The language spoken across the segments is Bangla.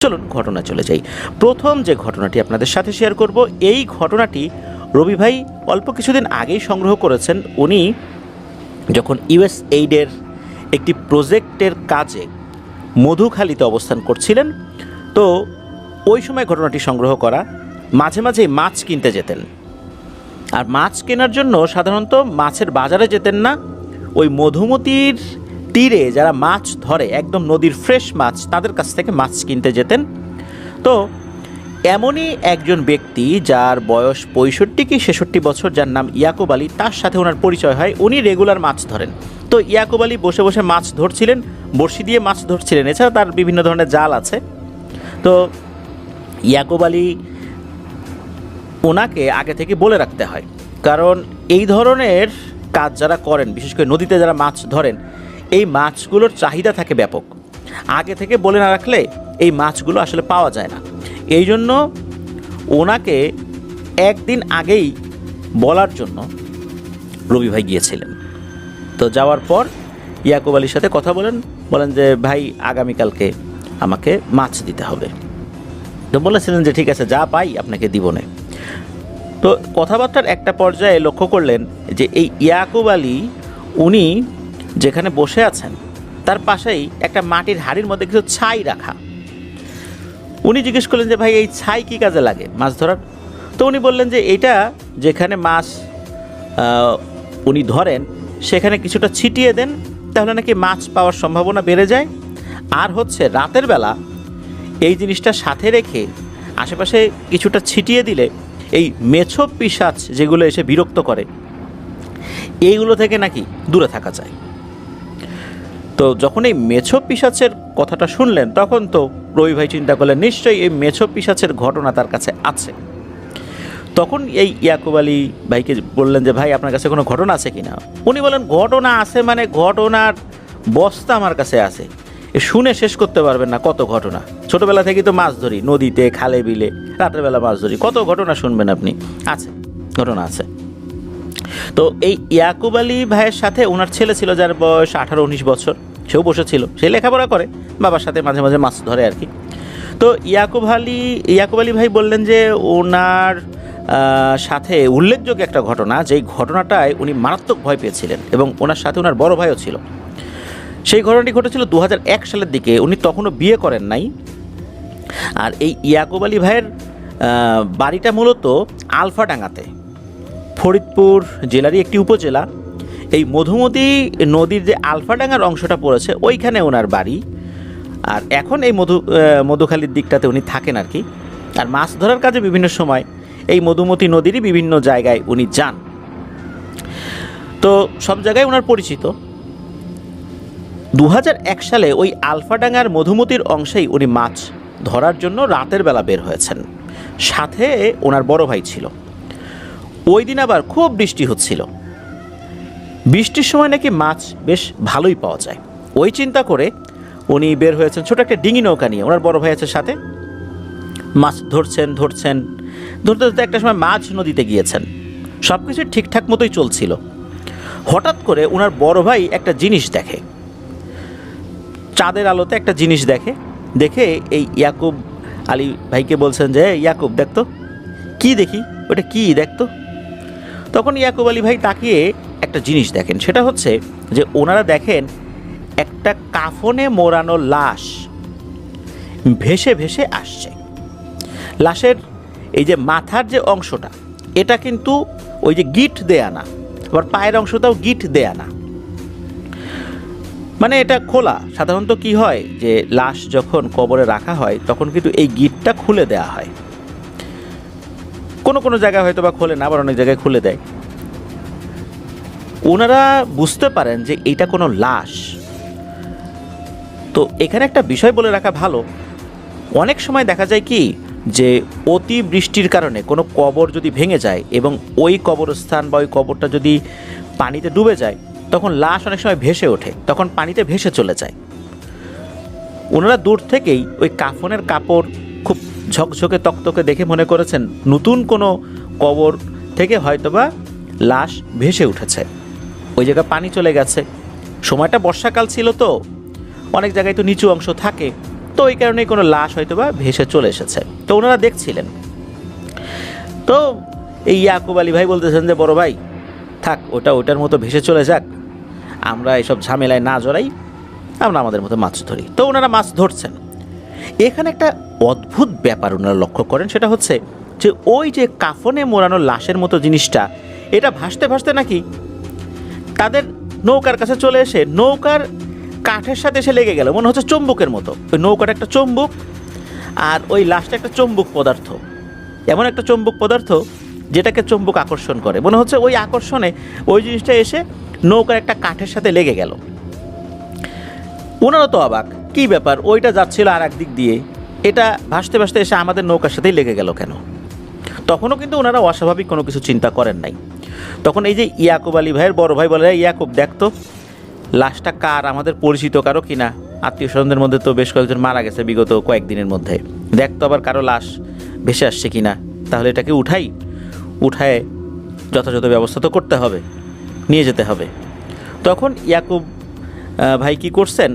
চলুন ঘটনা চলে যাই। প্রথম যে ঘটনাটি আপনাদের সাথে শেয়ার করব, এই ঘটনাটি রবি ভাই অল্প কিছুদিন আগেই সংগ্রহ করেছেন। উনি যখন ইউএসএইডের একটি প্রজেক্টের কাজে মধুখালীতে অবস্থান করছিলেন, তো ওই সময় ঘটনাটি সংগ্রহ করা। মাঝে মাঝে মাছ কিনতে যেতেন, আর মাছ কেনার জন্য সাধারণত মাছের বাজারে যেতেন না, ওই মধুমতির তীরে যারা মাছ ধরে, একদম নদীর ফ্রেশ মাছ, তাদের কাছ থেকে মাছ কিনতে যেতেন। তো এমনই একজন ব্যক্তি যার বয়স 65 কি 66 বছর, যার নাম ইয়াকুব আলী, তার সাথে ওনার পরিচয় হয়। উনি রেগুলার মাছ ধরেন। তো ইয়াকুব আলী বসে বসে মাছ ধরছিলেন, বড়শি দিয়ে মাছ ধরছিলেন, এছাড়া তার বিভিন্ন ধরনের জাল আছে। তো ইয়াকুব আলী ওনাকে আগে থেকে বলে রাখতে হয়, কারণ এই ধরনের কাজ যারা করেন, বিশেষ করে নদীতে যারা মাছ ধরেন, এই মাছগুলোর চাহিদা থাকে ব্যাপক। আগে থেকে বলে না রাখলে এই মাছগুলো আসলে পাওয়া যায় না। এই জন্য ওনাকে একদিন আগেই বলার জন্য রবি ভাই গিয়েছিলেন। তো যাওয়ার পর ইয়াকুব আলীর সাথে কথা বলেন যে ভাই, আগামীকালকে আমাকে মাছ দিতে হবে। তো বলেছিলেন যে ঠিক আছে, যা পাই আপনাকে দিব না। তো কথাবার্তার একটা পর্যায়ে লক্ষ্য করলেন যে এই ইয়াকুব আলী উনি যেখানে বসে আছেন তার পাশেই একটা মাটির হাঁড়ির মধ্যে কিছু ছাই রাখা। উনি জিজ্ঞেস করলেন যে ভাই, এই ছাই কী কাজে লাগে মাছ ধরার? তো উনি বললেন যে এটা যেখানে মাছ উনি ধরেন সেখানে কিছুটা ছিটিয়ে দেন, তাহলে নাকি মাছ পাওয়ার সম্ভাবনা বেড়ে যায়। আর হচ্ছে রাতের বেলা এই জিনিসটা সাথে রেখে আশেপাশে কিছুটা ছিটিয়ে দিলে এই মেছো পিশাচ যেগুলো এসে বিরক্ত করে, এইগুলো থেকে নাকি দূরে থাকা যায়। তো যখন এই মেছো পিশাচের কথাটা শুনলেন, তখন তো রবি ভাই চিন্তা করলেন নিশ্চয়ই এই মেছো পিশাচের ঘটনা তার কাছে আছে। তখন এই ইয়াকুব আলী ভাইকে বললেন যে ভাই, আপনার কাছে কোনো ঘটনা আছে কিনা? উনি বলেন ঘটনা আছে মানে ঘটনার বস্তা আমার কাছে আছে, শুনে শেষ করতে পারবেন না কত ঘটনা। ছোটোবেলা থেকেই তো মাছ ধরি, নদীতে খালে বিলে, রাতের বেলা মাছ ধরি, কত ঘটনা শুনবেন আপনি। আছে, ঘটনা আছে। তো এই ইয়াকুব আলী ভাইয়ের সাথে ওনার ছেলে ছিল যার বয়স 18-19 বছর, সেও বসেছিল, সে লেখাপড়া করে, বাবার সাথে মাঝে মাঝে মাছ ধরে আর কি। তো ইয়াকুব আলী ভাই বললেন যে ওনার সাথে উল্লেখযোগ্য একটা ঘটনা, যেই ঘটনাটায় উনি মারাত্মক ভয় পেয়েছিলেন, এবং ওনার সাথে ওনার বড় ভাইও ছিল। সেই ঘটনাটি ঘটেছিল 2001 সালের দিকে। উনি তখনও বিয়ে করেন নাই। আর এই ইয়াকুব আলী ভাইয়ের বাড়িটা মূলত আলফাডাঙ্গাতে, ফরিদপুর জেলারই একটি উপজেলা। এই মধুমতি নদীর যে আলফাডাঙ্গার অংশটা পড়েছে, ওইখানে ওনার বাড়ি। আর এখন এই মধুখালীর দিকটাতে উনি থাকেন আর কি। আর মাছ ধরার কাজে বিভিন্ন সময় এই মধুমতি নদীরই বিভিন্ন জায়গায় উনি যান। তো সব জায়গায় ওনার পরিচিত। 2001 সালে ওই আলফাডাঙ্গার মধুমতির অংশেই উনি মাছ ধরার জন্য রাতের বেলা বের হয়েছেন, সাথে ওনার বড় ভাই ছিল। ওই দিন আবার খুব বৃষ্টি হচ্ছিল। বৃষ্টির সময় নাকি মাছ বেশ ভালোই পাওয়া যায়। ওই চিন্তা করে উনি বের হয়েছেন ছোট একটা ডিঙি নৌকা নিয়ে, ওনার বড় ভাই আছে সাথে। মাছ ধরতে ধরতে একটা সময় মাঝ নদীতে গিয়েছেন। সব কিছু ঠিকঠাক মতোই চলছিল। হঠাৎ করে ওনার বড় ভাই একটা জিনিস দেখে, চাঁদের আলোতে একটা জিনিস দেখে এই ইয়াকুব আলী ভাইকে বলছেন যে ইয়াকুব, দেখতো কি দেখি, ওটা কি দেখতো। তখন ইয়াকুব আলী ভাই তাকিয়ে একটা জিনিস দেখেন। সেটা হচ্ছে যে ওনারা দেখেন একটা কাফনে মোড়ানো লাশ ভেসে ভেসে আসছে। লাশের এই যে মাথার যে অংশটা, এটা কিন্তু ওই যে গিট দেয়া না, আবার পায়ের অংশটাও গিট দেয়া না, মানে এটা খোলা। সাধারণত কি হয় যে লাশ যখন কবরে রাখা হয় তখন কিন্তু এই গিটটা খুলে দেয়া হয়। কোনো জায়গায় হয়তো বা খোলে না, আবার অনেক জায়গায় খুলে দেয়। ওনারা বুঝতে পারেন যে এইটা কোনো লাশ। তো এখানে একটা বিষয় বলে রাখা ভালো, অনেক সময় দেখা যায় কি যে অতি বৃষ্টির কারণে কোনো কবর যদি ভেঙে যায় এবং ওই কবরস্থান বা ওই কবরটা যদি পানিতে ডুবে যায়, তখন লাশ অনেক সময় ভেসে ওঠে, তখন পানিতে ভেসে চলে যায়। ওনারা দূর থেকেই ওই কাফনের কাপড় খুব ঝকঝকে তকতকে দেখে মনে করেছেন নতুন কোনো কবর থেকে হয়তোবা লাশ ভেসে উঠেছে, ওই জায়গায় পানি চলে গেছে। সময়টা বর্ষাকাল ছিল, তো অনেক জায়গায় তো নিচু অংশ থাকে, তো ওই কারণেই কোনো লাশ হয়তো বা ভেসে চলে এসেছে। তো ওনারা দেখছিলেন। তো এই ইয়াকুব আলী ভাই বলতেছেন যে বড় ভাই থাক, ওটার মতো ভেসে চলে যাক, আমরা এসব ঝামেলায় না জড়াই, আমরা আমাদের মতো মাছ ধরি। তো ওনারা মাছ ধরছেন। এখানে একটা অদ্ভুত ব্যাপার ওনারা লক্ষ্য করেন, সেটা হচ্ছে যে ওই যে কাফনে মোড়ানো লাশের মতো জিনিসটা, এটা ভাসতে ভাসতে নাকি তাদের নৌকার কাছে চলে এসে নৌকার কাঠের সাথে এসে লেগে গেল, মনে হচ্ছে চুম্বকের মতো। ওই নৌকাটা একটা চুম্বক আর ওই লাশটা একটা চুম্বক পদার্থ, এমন একটা চুম্বক পদার্থ যেটাকে চুম্বক আকর্ষণ করে। মনে হচ্ছে ওই আকর্ষণে ওই জিনিসটা এসে নৌকার একটা কাঠের সাথে লেগে গেল। ওনারা তো অবাক, কী ব্যাপার, ওইটা যাচ্ছিল আর এক দিক দিয়ে, এটা ভাসতে ভাসতে এসে আমাদের নৌকার সাথেই লেগে গেল কেন? তখনও কিন্তু ওনারা অস্বাভাবিক কোনো কিছু চিন্তা করেন নাই। তখন এই যে ইয়াকুব আলী ভাইয়ের বড় ভাই বলে, ইয়াকুব দেখতো লাশটা কার, আমাদের পরিচিত কারো কিনা, আত্মীয় স্বজনদের মধ্যে তো বেশ কয়েকজন মারা গেছে বিগত কয়েকদিনের মধ্যে, দেখতো আবার কারো লাশ ভেসে আসছে কিনা, তাহলে এটাকে উঠায় যথাযথ ব্যবস্থা তো করতে হবে, নিয়ে যেতে হবে। তখন ইয়াকুব ভাই কী করছেন,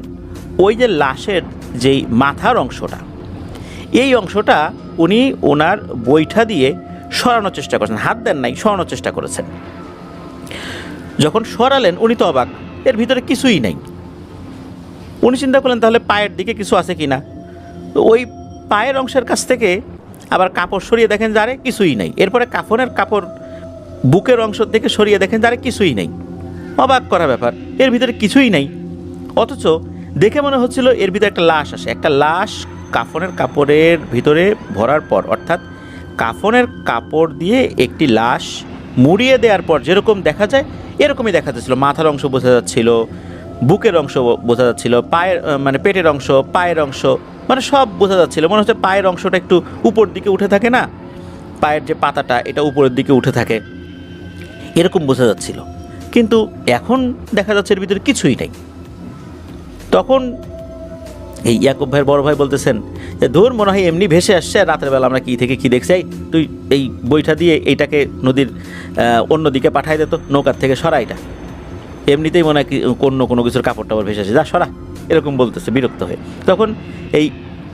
ওই যে লাশের যেই মাথার অংশটা, এই অংশটা উনি ওনার বৈঠা দিয়ে সরানোর চেষ্টা করেছেন, হাত দেন নাই, সরানোর চেষ্টা করেছেন। যখন সরালেন উনি তো অবাক, এর ভিতরে কিছুই নাই। উনি চিন্তা করলেন তাহলে পায়ের দিকে কিছু আছে কিনা। তো ওই পায়ের অংশের কাছ থেকে আবার কাপড় সরিয়ে দেখেন যারে কিছুই নাই। এরপরে কাফনের কাপড় বুকের অংশ থেকে সরিয়ে দেখেন যারে কিছুই নেই। অবাক করা ব্যাপার, এর ভিতরে কিছুই নাই, অথচ দেখে মনে হচ্ছিল এর ভিতরে একটা লাশ আসে। একটা লাশ কাফনের কাপড়ের ভিতরে ভরার পর, অর্থাৎ কাফনের কাপড় দিয়ে একটি লাশ মুড়িয়ে দেওয়ার পর যেরকম দেখা যায় এরকমই দেখা যাচ্ছিল। মাথার অংশ বোঝা যাচ্ছিল, বুকের অংশ বোঝা যাচ্ছিল, পায়ের মানে পেটের অংশ, পায়ের অংশ, মানে সব বোঝা যাচ্ছিল। মনে হচ্ছে পায়ের অংশটা একটু উপর দিকে উঠে থাকে না, পায়ের যে পাতাটা এটা উপরের দিকে উঠে থাকে, এরকম বোঝা যাচ্ছিল। কিন্তু এখন দেখা যাচ্ছে এর ভিতরে কিছুই নেই। তখন এই ইয়াকুব ভাইয়ের বড় ভাই বলতেছেন যে ধুর, মনে হয় এমনি ভেসে আসছে, রাতের বেলা আমরা কী থেকে কী দেখছি, তুই এই বইটা দিয়ে এইটাকে নদীর অন্যদিকে পাঠাই দে তো, নৌকার থেকে সরাইটা, এমনিতেই মনে হয় অন্য কোনো কিছুর কাপড় টাপড় ভেসে আসে, যা সরা, এরকম বলতেছে বিরক্ত হয়ে। তখন এই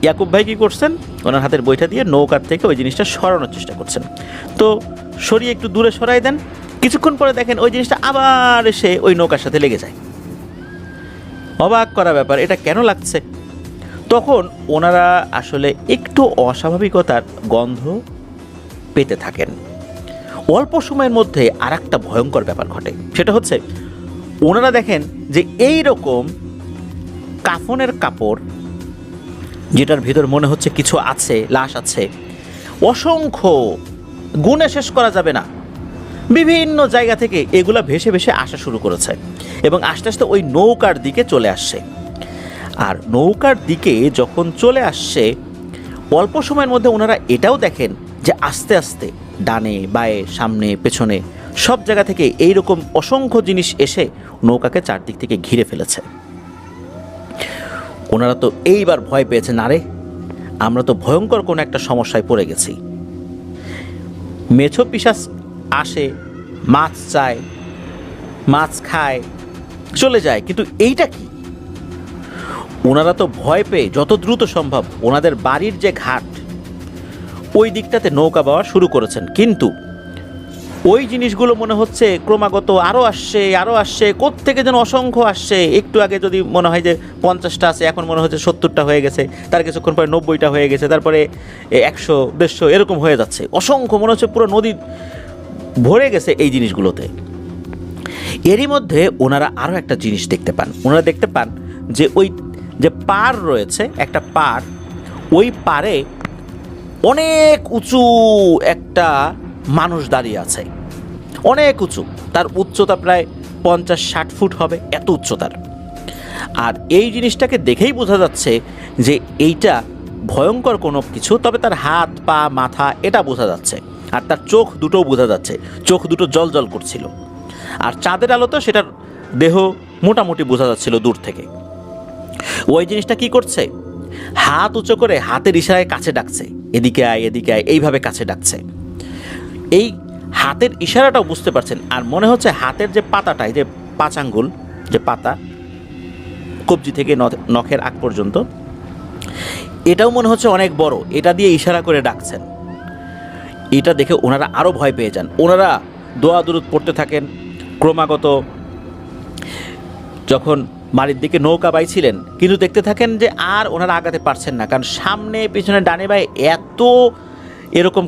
ইয়াকুব ভাই কী করছেন, ওনার হাতের বইটা দিয়ে নৌকার থেকে ওই জিনিসটা সরানোর চেষ্টা করছেন। তো সরিয়ে একটু দূরে সরাই দেন, কিছুক্ষণ পরে দেখেন ওই জিনিসটা আবার এসে ওই নৌকার সাথে লেগে যায়। অবাক করা ব্যাপার, এটা কেন লাগছে? তখন ওনারা আসলে একটু অস্বাভাবিকতার গন্ধ পেতে থাকেন। অল্প সময়ের মধ্যে আর একটা ভয়ঙ্কর ব্যাপার ঘটে, সেটা হচ্ছে ওনারা দেখেন যে এই রকম কাফনের কাপড়, যেটার ভিতর মনে হচ্ছে কিছু আছে, লাশ আছে, অসংখ্য, গুণে শেষ করা যাবে না, বিভিন্ন জায়গা থেকে এগুলা ভেসে ভেসে আসা শুরু করেছে এবং আস্তে আস্তে ওই নৌকার দিকে চলে আসছে। আর নৌকার দিকে যখন চলে আসছে, অল্প সময়ের মধ্যে ওনারা এটাও দেখেন যে আস্তে আস্তে ডানে বায়ে সামনে পেছনে সব জায়গা থেকে এইরকম অসংখ্য জিনিস এসে নৌকাকে চারদিক থেকে ঘিরে ফেলেছে। ওনারা তো এইবার ভয় পেয়েছেন, আরে আমরা তো ভয়ঙ্কর কোনো একটা সমস্যায় পড়ে গেছি। মেছো পিশাচ আসে, মাছ চায়, মাছ খায়, চলে যায়, কিন্তু এইটা কি? ওনারা তো ভয় পেয়ে যত দ্রুত সম্ভব ওনাদের বাড়ির যে ঘাট ওই দিকটাতে নৌকা বাওয়া শুরু করেছেন। কিন্তু ওই জিনিসগুলো মনে হচ্ছে ক্রমাগত আরও আসছে, কোত্থেকে যেন অসংখ্য আসছে। একটু আগে যদি মনে হয় যে 50টা আছে, এখন মনে হচ্ছে 70টা হয়ে গেছে, তার কিছুক্ষণ পরে 90টা হয়ে গেছে, তারপরে 100, 150 এরকম হয়ে যাচ্ছে। অসংখ্য, মনে হচ্ছে পুরো নদী ভরে গেছে এই জিনিসগুলোতে। এরই মধ্যে ওনারা আরও একটা জিনিস দেখতে পান। ওনারা দেখতে পান যে ওই যে পাড় রয়েছে, একটা পাড়, ওই পাড়ে অনেক উঁচু একটা মানুষ দাঁড়িয়ে আছে, অনেক উঁচু, তার উচ্চতা প্রায় 50-60 ফুট হবে, এত উচ্চতার। আর এই জিনিসটাকে দেখেই বোঝা যাচ্ছে যে এইটা ভয়ঙ্কর কোনো কিছু, তবে তার হাত পা মাথা এটা বোঝা যাচ্ছে, আর তার চোখ দুটোও বোঝা যাচ্ছে, চোখ দুটো জল জল করছিল, আর চাঁদের আলোতে সেটার দেহ মোটামুটি বোঝা যাচ্ছিল দূর থেকে। ওই জিনিসটা কি করছে, হাত উঁচু করে হাতের ইশারায় কাছে ডাকছে, এদিকে আয় এদিকে আয়, এইভাবে কাছে ডাকছে। এই হাতের ইশারাটাও বুঝতে পারছেন, আর মনে হচ্ছে হাতের যে পাতাটাই, যে 5 আঙ্গুল যে পাতা, কবজি থেকে নখের আগ পর্যন্ত, এটাও মনে হচ্ছে অনেক বড়, এটা দিয়ে ইশারা করে ডাকছেন। এটা দেখে ওনারা আরও ভয় পেয়ে যান। ওনারা দোয়া দুরুদ পড়তে থাকেন ক্রমাগত। যখন বাড়ির দিকে নৌকা বাইছিলেন, কিন্তু দেখতে থাকেন যে আর ওনারা আগাতে পারছেন না, কারণ সামনে পিছনে ডানে বাঁয়ে এত এরকম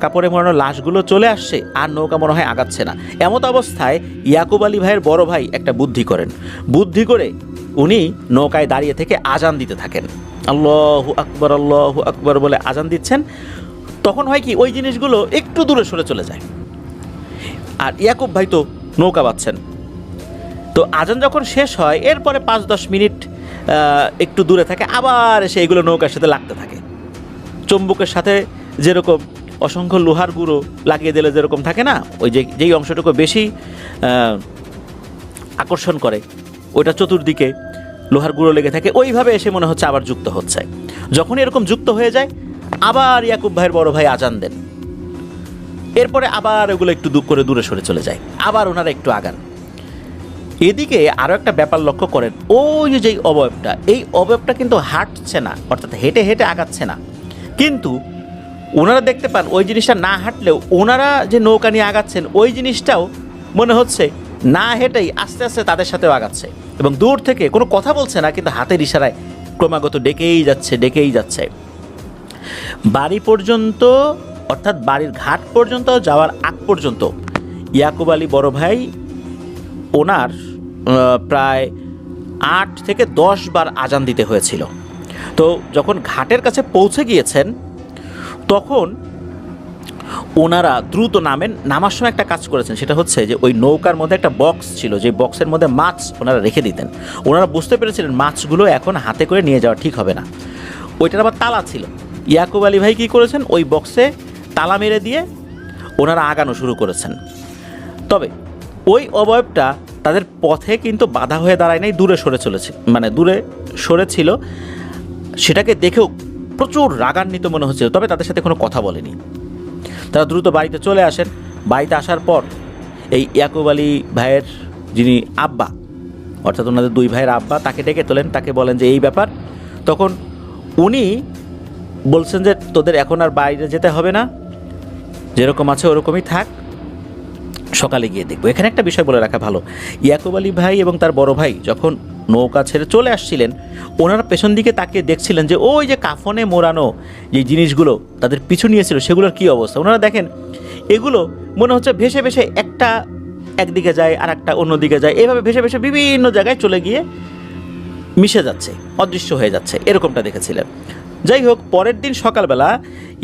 কাপড়ে মোড়ানো লাশগুলো চলে আসছে, আর নৌকা মনে হয় আগাচ্ছে না। এমত অবস্থায় ইয়াকুব আলী ভাইয়ের বড় ভাই একটা বুদ্ধি করেন। বুদ্ধি করে উনি নৌকায় দাঁড়িয়ে থেকে আজান দিতে থাকেন। আল্লাহু আকবার বলে আজান দিচ্ছেন। তখন হয় কি, ওই জিনিসগুলো একটু দূরে সরে চলে যায়, আর ইয়াকুব ভাই তো নৌকা বাঁধছেন। তো আজান যখন শেষ হয়, এরপরে 5-10 মিনিট একটু দূরে থাকে, আবার এসে এগুলো নৌকার সাথে লাগতে থাকে। চুম্বকের সাথে যেরকম অসংখ্য লোহার গুঁড়ো লাগিয়ে দিলে যেরকম থাকে না, ওই যেই অংশটুকু বেশি আকর্ষণ করে, ওইটা চতুর্দিকে লোহার গুঁড়ো লেগে থাকে, ওইভাবে এসে মনে হচ্ছে আবার যুক্ত হচ্ছে। যখন এরকম যুক্ত হয়ে যায়, আবার ইয়াকুব ভাইয়ের বড় ভাই আজান দেন। এরপরে আবার ওগুলো একটু করে দূরে সরে চলে যায়, আবার ওনারা একটু আগান। এদিকে আরও একটা ব্যাপার লক্ষ্য করেন, ওই যেই অবয়বটা, এই অবয়বটা কিন্তু হাঁটছে না, অর্থাৎ হেঁটে হেঁটে আগাচ্ছে না। কিন্তু ওনারা দেখতে পান ওই জিনিসটা না হাঁটলেও ওনারা যে নৌকা নিয়ে আগাচ্ছেন, ওই জিনিসটাও মনে হচ্ছে না হেঁটেই আস্তে আস্তে তাদের সাথেও আগাচ্ছে, এবং দূর থেকে কোনো কথা বলছে না, কিন্তু হাতের ইশারায় ক্রমাগত ডেকেই যাচ্ছে। বাড়ি পর্যন্ত, অর্থাৎ বাড়ির ঘাট পর্যন্ত যাওয়ার আগ পর্যন্ত ইয়াকুব আলী বড় ভাই ওনার প্রায় 8 থেকে 10 বার আজান দিতে হয়েছিল। তো যখন ঘাটের কাছে পৌঁছে গিয়েছেন, তখন ওনারা দ্রুত নামার সময় একটা কাজ করেছেন, সেটা হচ্ছে যে ওই নৌকার মধ্যে একটা বক্স ছিল, যে বক্সের মধ্যে মাছ ওনারা রেখে দিতেন। ওনারা বুঝতে পেরেছিলেন মাছগুলো এখন হাতে করে নিয়ে যাওয়া ঠিক হবে না, ওইটার আবার তালা ছিল। ইয়াকুব আলী ভাই কী করেছেন, ওই বক্সে তালা মেরে দিয়ে ওনারা আগানো শুরু করেছেন। তবে ওই অবয়বটা তাদের পথে কিন্তু বাধা হয়ে দাঁড়ায় নাই, দূরে সরে ছিল। সেটাকে দেখেও প্রচুর রাগান্বিত মনে হচ্ছিল, তবে তাদের সাথে কোনো কথা বলেনি। তারা দ্রুত বাড়িতে চলে আসেন। বাড়িতে আসার পর এই ইয়াকুব আলী ভাইয়ের যিনি আব্বা, অর্থাৎ ওনাদের 2 ভাইয়ের আব্বা, তাকে ডেকে তোলেন, তাকে বলেন যে এই ব্যাপার। তখন উনি বলছেন যে তোদের এখন আর বাইরে যেতে হবে না, যেরকম আছে ওরকমই থাক, সকালে গিয়ে দেখবো। এখানে একটা বিষয় বলে রাখা ভালো, ইয়াকুব আলী ভাই এবং তার বড় ভাই যখন নৌকা ছেড়ে চলে আসছিলেন, ওনারা পেছন দিকে তাকিয়ে দেখছিলেন যে ওই যে কাফনে মোড়ানো যে জিনিসগুলো তাদের পিছু নিয়েছিল, সেগুলোর কী অবস্থা। ওনারা দেখেন এগুলো মনে হচ্ছে ভেসে ভেসে একটা একদিকে যায়, আর একটা অন্যদিকে যায়, এভাবে ভেসে ভেসে বিভিন্ন জায়গায় চলে গিয়ে মিশে যাচ্ছে, অদৃশ্য হয়ে যাচ্ছে, এরকমটা দেখেছিলেন। যাই হোক, পরের দিন সকালবেলা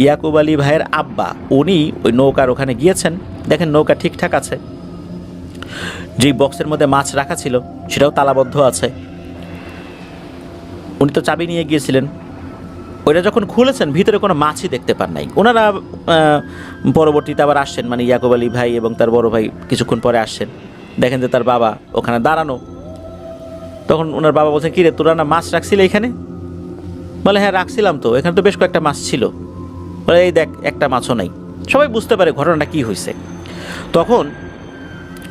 ইয়াকুব আলী ভাইয়ের আব্বা উনি ওই নৌকার ওখানে গিয়েছেন, দেখেন নৌকা ঠিকঠাক আছে, যেই বক্সের মধ্যে মাছ রাখা ছিল সেটাও তালাবদ্ধ আছে। উনি তো চাবি নিয়ে গিয়েছিলেন, ওইটা যখন খুলেছেন ভিতরে কোনো মাছই দেখতে পান নাই। ওনারা পরবর্তীতে আবার আসছেন, মানে ইয়াকুব আলী ভাই এবং তার বড় ভাই কিছুক্ষণ পরে আসছেন, দেখেন যে তার বাবা ওখানে দাঁড়ানো। তখন ওনার বাবা বলছেন, কী রে, তোরা না মাছ রাখছিলে এখানে? বলে, হ্যাঁ রাখছিলাম তো, এখানে তো বেশ কয়েকটা মাছ ছিল। বলে, এই দেখ একটা মাছও নেই। সবাই বুঝতে পারে ঘটনাটা কী হয়েছে। তখন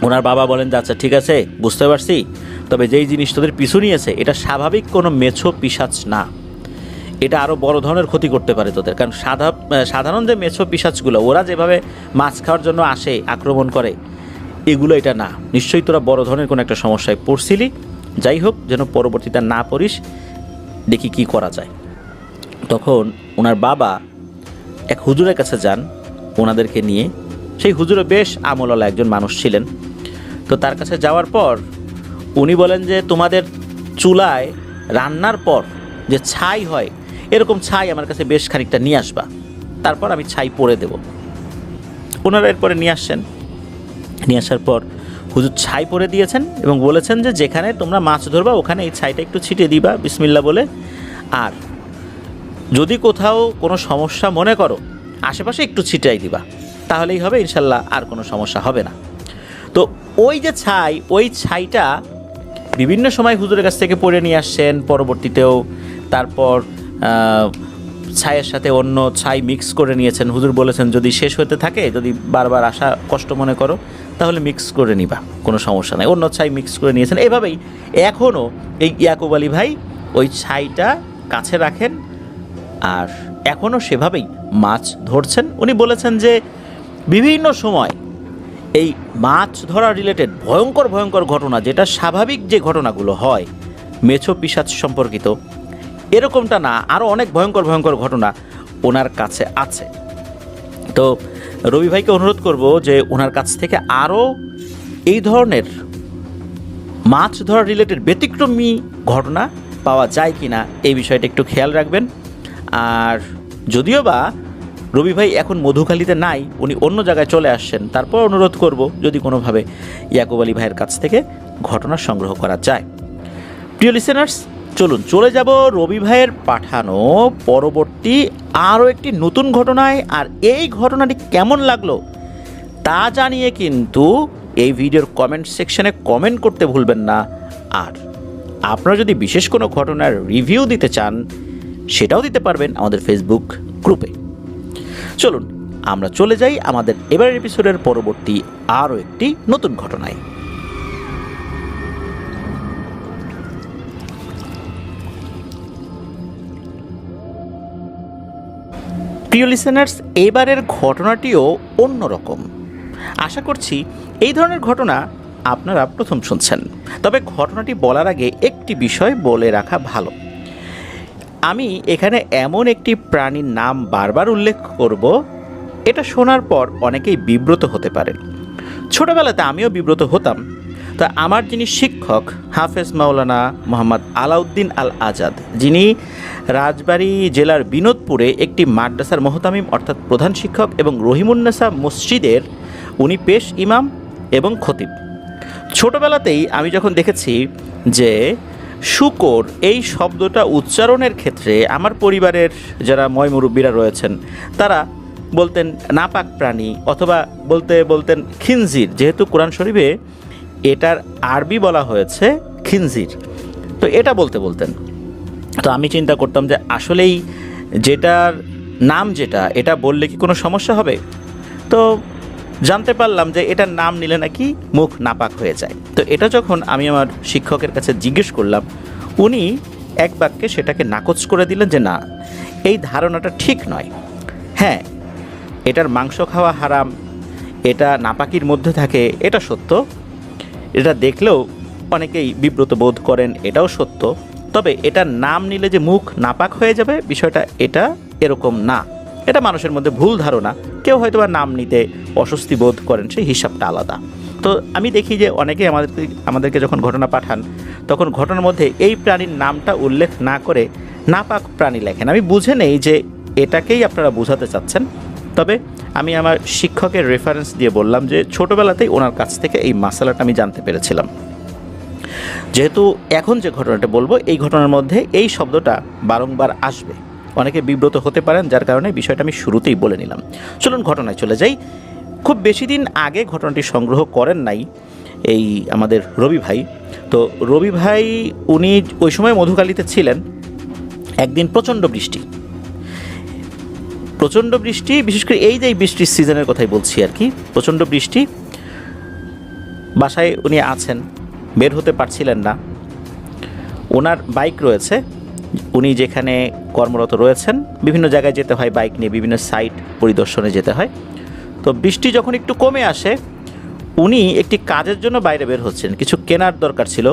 ওনার বাবা বলেন যে আচ্ছা ঠিক আছে, বুঝতে পারছি, তবে যেই জিনিস তোদের পিছু নিয়েছে এটা স্বাভাবিক কোনো মেছো পিশাচ না, এটা আরও বড় ধরনের ক্ষতি করতে পারে তোদের। কারণ সাধারণ যে মেছো পিশাচগুলো ওরা যেভাবে মাছ খাওয়ার জন্য আসে, আক্রমণ করে, এগুলো এটা না। নিশ্চয়ই তোরা বড় ধরনের কোনো একটা সমস্যায় পড়ছিলি। যাই হোক, যেন পরবর্তীতে না পড়িস, দেখি কি করা যায়। তখন ওনার বাবা এক হুজুরের কাছে যান ওনাদেরকে নিয়ে। সেই হুজুরও বেশ আমলওয়ালা একজন মানুষ ছিলেন। তো তার কাছে যাওয়ার পর উনি বলেন যে তোমাদের চুলায় রান্নার পর যে ছাই হয়, এরকম ছাই আমার কাছে বেশ খানিকটা নিয়ে আসবা, তারপর আমি ছাই পরে দেব। ওনারা এরপরে নিয়ে আসছেন। নিয়ে আসার পর হুজুর ছাই পরে দিয়েছেন এবং বলেছেন যে যেখানে তোমরা মাছ ধরবা ওখানে এই ছাইটা একটু ছিটিয়ে দিবা বিসমিল্লাহ বলে, আর যদি কোথাও কোনো সমস্যা মনে করো আশেপাশে একটু ছিটাই দিবা, তাহলেই হবে, ইনশাল্লাহ আর কোনো সমস্যা হবে না। তো ওই যে ছাই, ওই ছাইটা বিভিন্ন সময় হুজুরের কাছ থেকে পড়ে নিয়ে আসছেন পরবর্তীতেও। তারপর ছাইয়ের সাথে অন্য ছাই মিক্স করে নিয়েছেন। হুজুর বলেছেন যদি শেষ হতে থাকে, যদি বারবার আসা কষ্ট মনে করো, তাহলে মিক্স করে নিবা, কোনো সমস্যা নেই। অন্য ছাই মিক্স করে নিয়েছেন। এভাবেই এখনও এই ইয়াকুব আলী ভাই ওই ছাইটা কাছে রাখেন আর এখনও সেভাবেই মাছ ধরছেন। উনি বলেছেন যে বিভিন্ন সময় এই মাছ ধরা রিলেটেড ভয়ঙ্কর ভয়ঙ্কর ঘটনা, যেটা স্বাভাবিক যে ঘটনাগুলো হয় মেছো পিশাচ সম্পর্কিত, এরকমটা না, আরও অনেক ভয়ঙ্কর ভয়ঙ্কর ঘটনা ওনার কাছে আছে। তো রবি ভাইকে অনুরোধ করব যে ওনার কাছ থেকে আরও এই ধরনের মাছ ধরা রিলেটেড ব্যতিক্রমী ঘটনা পাওয়া যায় কি না এই বিষয়টা একটু খেয়াল রাখবেন। আর যদিও বা রবি ভাই এখন মধুখালীতে নাই, উনি অন্য জায়গায় চলে আসছেন, তারপর অনুরোধ করব যদি কোনোভাবে ইয়াকুব আলী ভাইয়ের কাছ থেকে ঘটনা সংগ্রহ করা যায়। প্রিয় লিসেনার্স, চলুন চলে যাব রবি ভাইয়ের পাঠানো পরবর্তী আরও একটি নতুন ঘটনায়। আর এই ঘটনাটি কেমন লাগলো তা জানিয়ে কিন্তু এই ভিডিওর কমেন্ট সেকশনে কমেন্ট করতে ভুলবেন না। আর আপনারা যদি বিশেষ কোনো ঘটনার রিভিউ দিতে চান সেটাও দিতে পারবেন আমাদের ফেসবুক গ্রুপে। চলুন আমরা চলে যাই আমাদের এবারের এপিসোডের পরবর্তী আরও একটি নতুন ঘটনায়। প্রিয় লিসেনার্স, এবারের ঘটনাটিও অন্যরকম। আশা করছি এই ধরনের ঘটনা আপনারা প্রথম শুনছেন। তবে ঘটনাটি বলার আগে একটি বিষয় বলে রাখা ভালো। আমি এখানে এমন একটি প্রাণীর নাম বারবার উল্লেখ করব, এটা শোনার পর অনেকেই বিব্রত হতে পারেন। ছোটবেলাতে আমিও বিব্রত হতাম। তা আমার যিনি শিক্ষক হাফেজ মাওলানা মোহাম্মদ আলাউদ্দিন আল আজাদ, যিনি রাজবাড়ী জেলার বিনোদপুরে একটি মাদ্রাসার মোহতামিম অর্থাৎ প্রধান শিক্ষক এবং রহিমুন্নেসা মসজিদের উনি পেশ ইমাম এবং খতিব। ছোটবেলাতেই আমি যখন দেখেছি যে শুকর এই শব্দটা উচ্চারণের ক্ষেত্রে আমার পরিবারের যারা ময়মুরব্বীরা রয়েছেন তারা বলতেন নাপাক প্রাণী, অথবা বলতেন খিনজির, যেহেতু কোরআন শরীফে এটার আরবি বলা হয়েছে খিনজির, তো এটা বলতেন। তো আমি চিন্তা করতাম যে আসলেই যেটার নাম এটা বললে কি কোনো সমস্যা হবে। তো জানতে পারলাম যে এটার নাম নিলে নাকি মুখ নাপাক হয়ে যায়। তো এটা যখন আমি আমার শিক্ষকের কাছে জিজ্ঞেস করলাম, উনি এক বাক্যে সেটাকে নাকচ করে দিলেন যে না, এই ধারণাটা ঠিক নয়। হ্যাঁ, এটার মাংস খাওয়া হারাম, এটা নাপাকির মধ্যে থাকে, এটা সত্য। এটা দেখলেও অনেকেই বিব্রত বোধ করেন, এটাও সত্য। তবে এটার নাম নিলে যে মুখ নাপাক হয়ে যাবে, বিষয়টা এটা এরকম না। এটা মানুষের মধ্যে ভুল ধারণা। কেউ হয়তো বা নাম নিতে অস্বস্তি বোধ করেন, সেই হিসাবটা আলাদা। তো আমি দেখি যে অনেকেই আমাদেরকে যখন ঘটনা পাঠান তখন ঘটনার মধ্যে এই প্রাণীর নামটা উল্লেখ না করে নাপাক প্রাণী লেখেন। আমি বুঝে নেই যে এটাকেই আপনারা বোঝাতে চাচ্ছেন। তবে আমি আমার শিক্ষকের রেফারেন্স দিয়ে বললাম যে ছোটোবেলাতেই ওনার কাছ থেকে এই মাসালাটা আমি জানতে পেরেছিলাম। যেহেতু এখন যে ঘটনাটা বলবো, এই ঘটনার মধ্যে এই শব্দটা বারংবার আসবে, অনেকে বিব্রত হতে পারেন, যার কারণে বিষয়টা আমি শুরুতেই বলে নিলাম। চলুন ঘটনায় চলে যাই। খুব বেশি দিন আগে ঘটনাটি সংগ্রহ করেন নাই এই আমাদের রবি ভাই। তো রবি ভাই উনি ওই সময় মধুখালীতে ছিলেন। একদিন প্রচণ্ড বৃষ্টি, বিশেষ করে এই যে বৃষ্টির সিজনের কথাই বলছি আর কি। প্রচণ্ড বৃষ্টি, বাসায় উনি আছেন, বের হতে পারছিলেন না। ওনার বাইক রয়েছে, উনি যেখানে কর্মরত রয়েছেন বিভিন্ন জায়গায় যেতে হয় বাইক নিয়ে, বিভিন্ন সাইট পরিদর্শনে যেতে হয়। তো বৃষ্টি যখন একটু কমে আসে, উনি একটি কাজের জন্য বাইরে বের হচ্ছেন, কিছু কেনার দরকার ছিল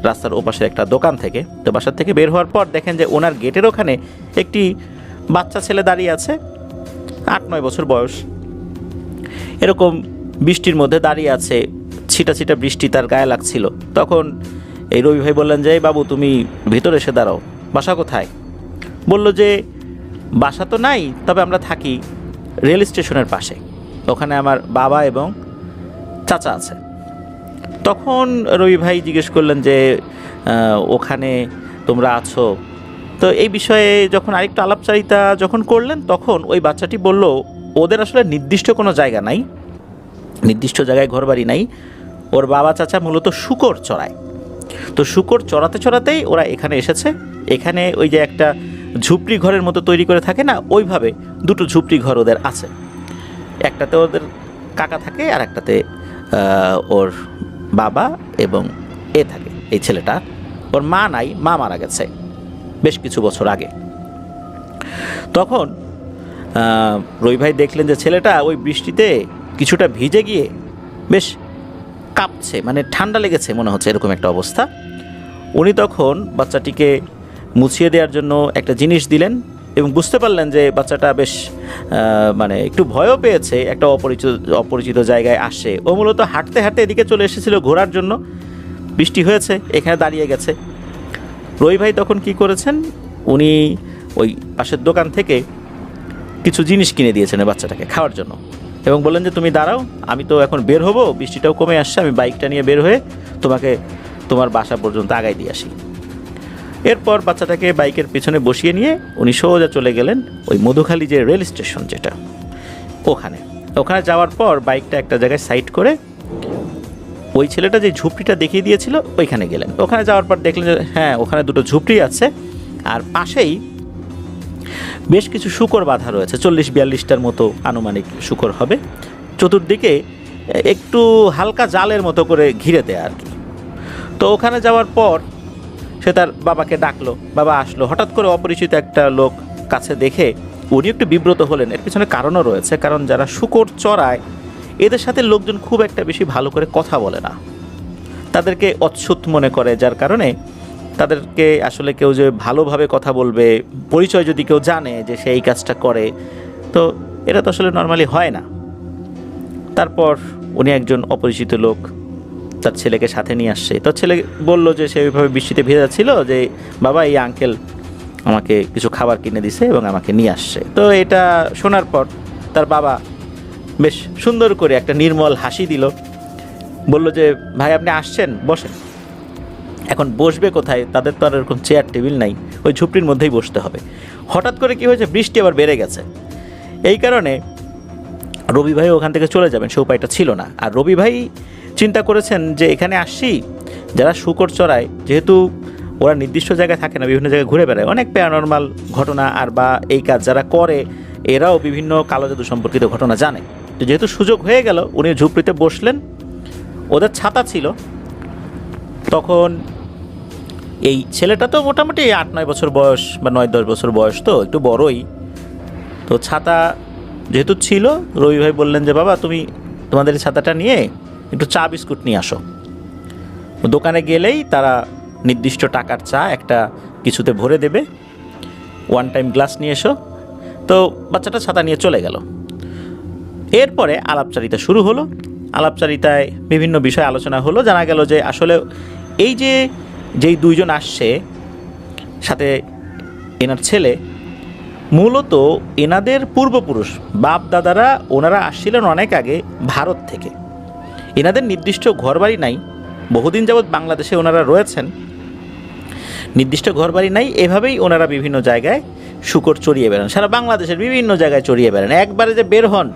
রাস্তার ওপাশের একটা দোকান থেকে। তো বাসার থেকে বের হওয়ার পর দেখেন যে ওনার গেটের ওখানে একটি বাচ্চা ছেলে দাঁড়িয়ে আছে, 8-9 বছর বয়স। এরকম বৃষ্টির মধ্যে দাঁড়িয়ে আছে, ছিটা বৃষ্টি তার গায়ে লাগছিল। তখন এই রবি ভাই বললেন যে বাবু তুমি ভিতরে এসে দাঁড়াও, বাসা কোথায়? বলল যে বাসা তো নাই, তবে আমরা থাকি রেল স্টেশনের পাশে, ওখানে আমার বাবা এবং চাচা আছে। তখন রবি ভাই জিজ্ঞেস করলেন যে ওখানে তোমরা আছো? তো এই বিষয়ে যখন আরেকটু আলাপচারিতা যখন করলেন, তখন ওই বাচ্চাটি বলল ওদের আসলে নির্দিষ্ট কোনো জায়গা নাই, নির্দিষ্ট জায়গায় ঘরবাড়ি নাই। ওর বাবা চাচা মূলত শূকর চড়ায়। তো শূকর চড়াতেই ওরা এখানে এসেছে। এখানে ওই যে একটা ঝুপড়ি ঘরের মতো তৈরি করে থাকে না, ওইভাবে 2টো ঝুপড়ি ঘর ওদের আছে। একটাতে ওদের কাকা থাকে আর একটাতে ওর বাবা এবং থাকে, এই ছেলেটা। ওর মা নাই, মা মারা গেছে। বেশ কিছু বছর আগে। তখন রবি ভাই দেখলেন যে ছেলেটা ওই বৃষ্টিতে কিছুটা ভিজে গিয়ে বেশ কাঁপছে, মানে ঠান্ডা লেগেছে মনে হচ্ছে, এরকম একটা অবস্থা। উনি তখন বাচ্চাটিকে মুছিয়ে দেওয়ার জন্য একটা জিনিস দিলেন এবং বুঝতে পারলেন যে বাচ্চাটা বেশ মানে একটু ভয়ও পেয়েছে, একটা অপরিচিত জায়গায় আসে। ও মূলত হাঁটতে হাঁটতে এদিকে চলে এসেছিল ঘোরার জন্য, বৃষ্টি হয়েছে, এখানে দাঁড়িয়ে গেছে। রবি ভাই তখন কি করেছেন, উনি ওই পাশের দোকান থেকে কিছু জিনিস কিনে দিয়েছেন বাচ্চাটাকে খাওয়ার জন্য এবং বললেন যে তুমি দাঁড়াও, আমি তো এখন বের হব, বৃষ্টিটাও কমে আসছে, আমি বাইকটা নিয়ে বের হয়ে তোমাকে তোমার বাসা পর্যন্ত আগায় দিয়ে আসি। এরপর বাচ্চাটাকে বাইকের পেছনে বসিয়ে নিয়ে উনি সোজা চলে গেলেন ওই মধুখালী যে রেল স্টেশন যেটা, ওখানে যাওয়ার পর বাইকটা একটা জায়গায় সাইড করে ওই ছেলেটা যে ঝুপড়িটা দেখিয়ে দিয়েছিল ওইখানে গেলেন। ওখানে যাওয়ার পর দেখলেন যে হ্যাঁ, ওখানে দুটো ঝুপড়ি আছে আর পাশেই বেশ কিছু শূকর বাঁধা রয়েছে, 40-42টার মতো আনুমানিক শূকর হবে, চতুর্দিকে একটু হালকা জালের মতো করে ঘিরে দেয় আর কি। তো ওখানে যাওয়ার পর সে তার বাবাকে ডাকলো, বাবা আসলো। হঠাৎ করে অপরিচিত একটা লোক কাছে দেখে উনি একটু বিব্রত হলেন। এর পিছনে কারণও রয়েছে, কারণ যারা শূকর চড়ায় এদের সাথে লোকজন খুব একটা বেশি ভালো করে কথা বলে না, তাদেরকে অচ্ছুত মনে করে, যার কারণে তাদেরকে আসলে কেউ যে ভালোভাবে কথা বলবে, পরিচয় যদি কেউ জানে যে সে এই কাজটা করে, তো এটা তো আসলে নর্মালি হয় না। তারপর উনি একজন অপরিচিত লোক তার ছেলেকে সাথে নিয়ে আসছে। তো ছেলে বলল যে সে ওইভাবে বৃষ্টিতে ভেজা ছিল, যে বাবা এই আঙ্কেল আমাকে কিছু খাবার কিনে দিছে এবং আমাকে নিয়ে আসছে। তো এটা শোনার পর তার বাবা বেশ সুন্দর করে একটা নির্মল হাসি দিল, বলল যে ভাই আপনি আসছেন, বসেন। এখন বসবে কোথায়, তাদের তো আর এরকম চেয়ার টেবিল নাই, ওই ঝুপড়ির মধ্যেই বসতে হবে। হঠাৎ করে কি হয়েছে, বৃষ্টি আবার বেড়ে গেছে, এই কারণে রবি ভাই ওখান থেকে চলে যাবেন সে উপায়টা ছিল না। আর রবি ভাই চিন্তা করেছেন যে এখানে আসছি, যারা শূকর চড়ায় যেহেতু ওরা নির্দিষ্ট জায়গায় থাকে না, বিভিন্ন জায়গায় ঘুরে বেড়ায়, অনেক প্যারানরমাল ঘটনা আর বা এই কাজ যারা করে এরাও বিভিন্ন কালো জাদু সম্পর্কিত ঘটনা জানে। তো যেহেতু সুযোগ হয়ে গেল, উনি ঝুপড়িতে বসলেন, ওদের ছাতা ছিল। তখন এই ছেলেটা তো মোটামুটি 8-9 বছর বয়স বা 9-10 বছর বয়স, তো একটু বড়ই। তো ছাতা যেহেতু ছিল, রবি ভাই বললেন যে বাবা তুমি তোমাদের এই ছাতাটা নিয়ে একটু চা বিস্কুট নিয়ে আসো। দোকানে গেলেই তারা নির্দিষ্ট টাকার চা একটা কিছুতে ভরে দেবে, ওয়ান টাইম গ্লাস নিয়ে এসো। তো বাচ্চাটা ছাতা নিয়ে চলে গেল। এরপরে আলাপচারিতা শুরু হলো। আলাপচারিতায় বিভিন্ন বিষয় আলোচনা হলো, জানা গেল যে আসলে এই যেই দুইজন আসছে সাথে এনার ছেলে, মূলত এনাদের পূর্বপুরুষ বাপ দাদারা ওনারা আসছিলেন অনেক আগে ভারত থেকে। এনাদের নির্দিষ্ট ঘরবাড়ি নাই, বহুদিন যাবৎ বাংলাদেশে ওনারা রয়েছেন, নির্দিষ্ট ঘরবাড়ি নাই, এভাবেই ওনারা বিভিন্ন জায়গায় শূকর চড়িয়ে বেড়ান, সারা বাংলাদেশের বিভিন্ন জায়গায় চড়িয়ে বেড়ান। একবারে যে বের হন,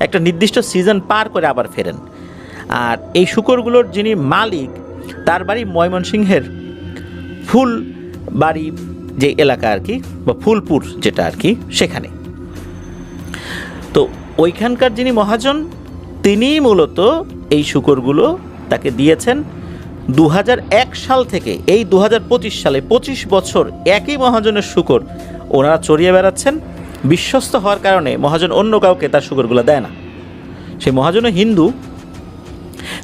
একটা নির্দিষ্ট সিজন পার করে আবার ফেরেন। আর এই শূকরগুলোর যিনি মালিক, তার বাড়ি ময়মনসিংহের ফুলবাড়ি যে এলাকা আর কি, বা ফুলপুর যেটা আর কি, সেখানে। তো ওইখানকার যিনি মহাজন, তিনি মূলত এই শূকরগুলো তাকে দিয়েছেন 2001 সাল থেকে এই 2025 সালে 25 বছর একই মহাজনের শূকর ওনারা চড়িয়ে বেড়াচ্ছেন। বিশ্বস্ত হওয়ার কারণে মহাজন অন্য কাউকে তার শূকরগুলো দেয় না, সেই মহাজনও হিন্দু।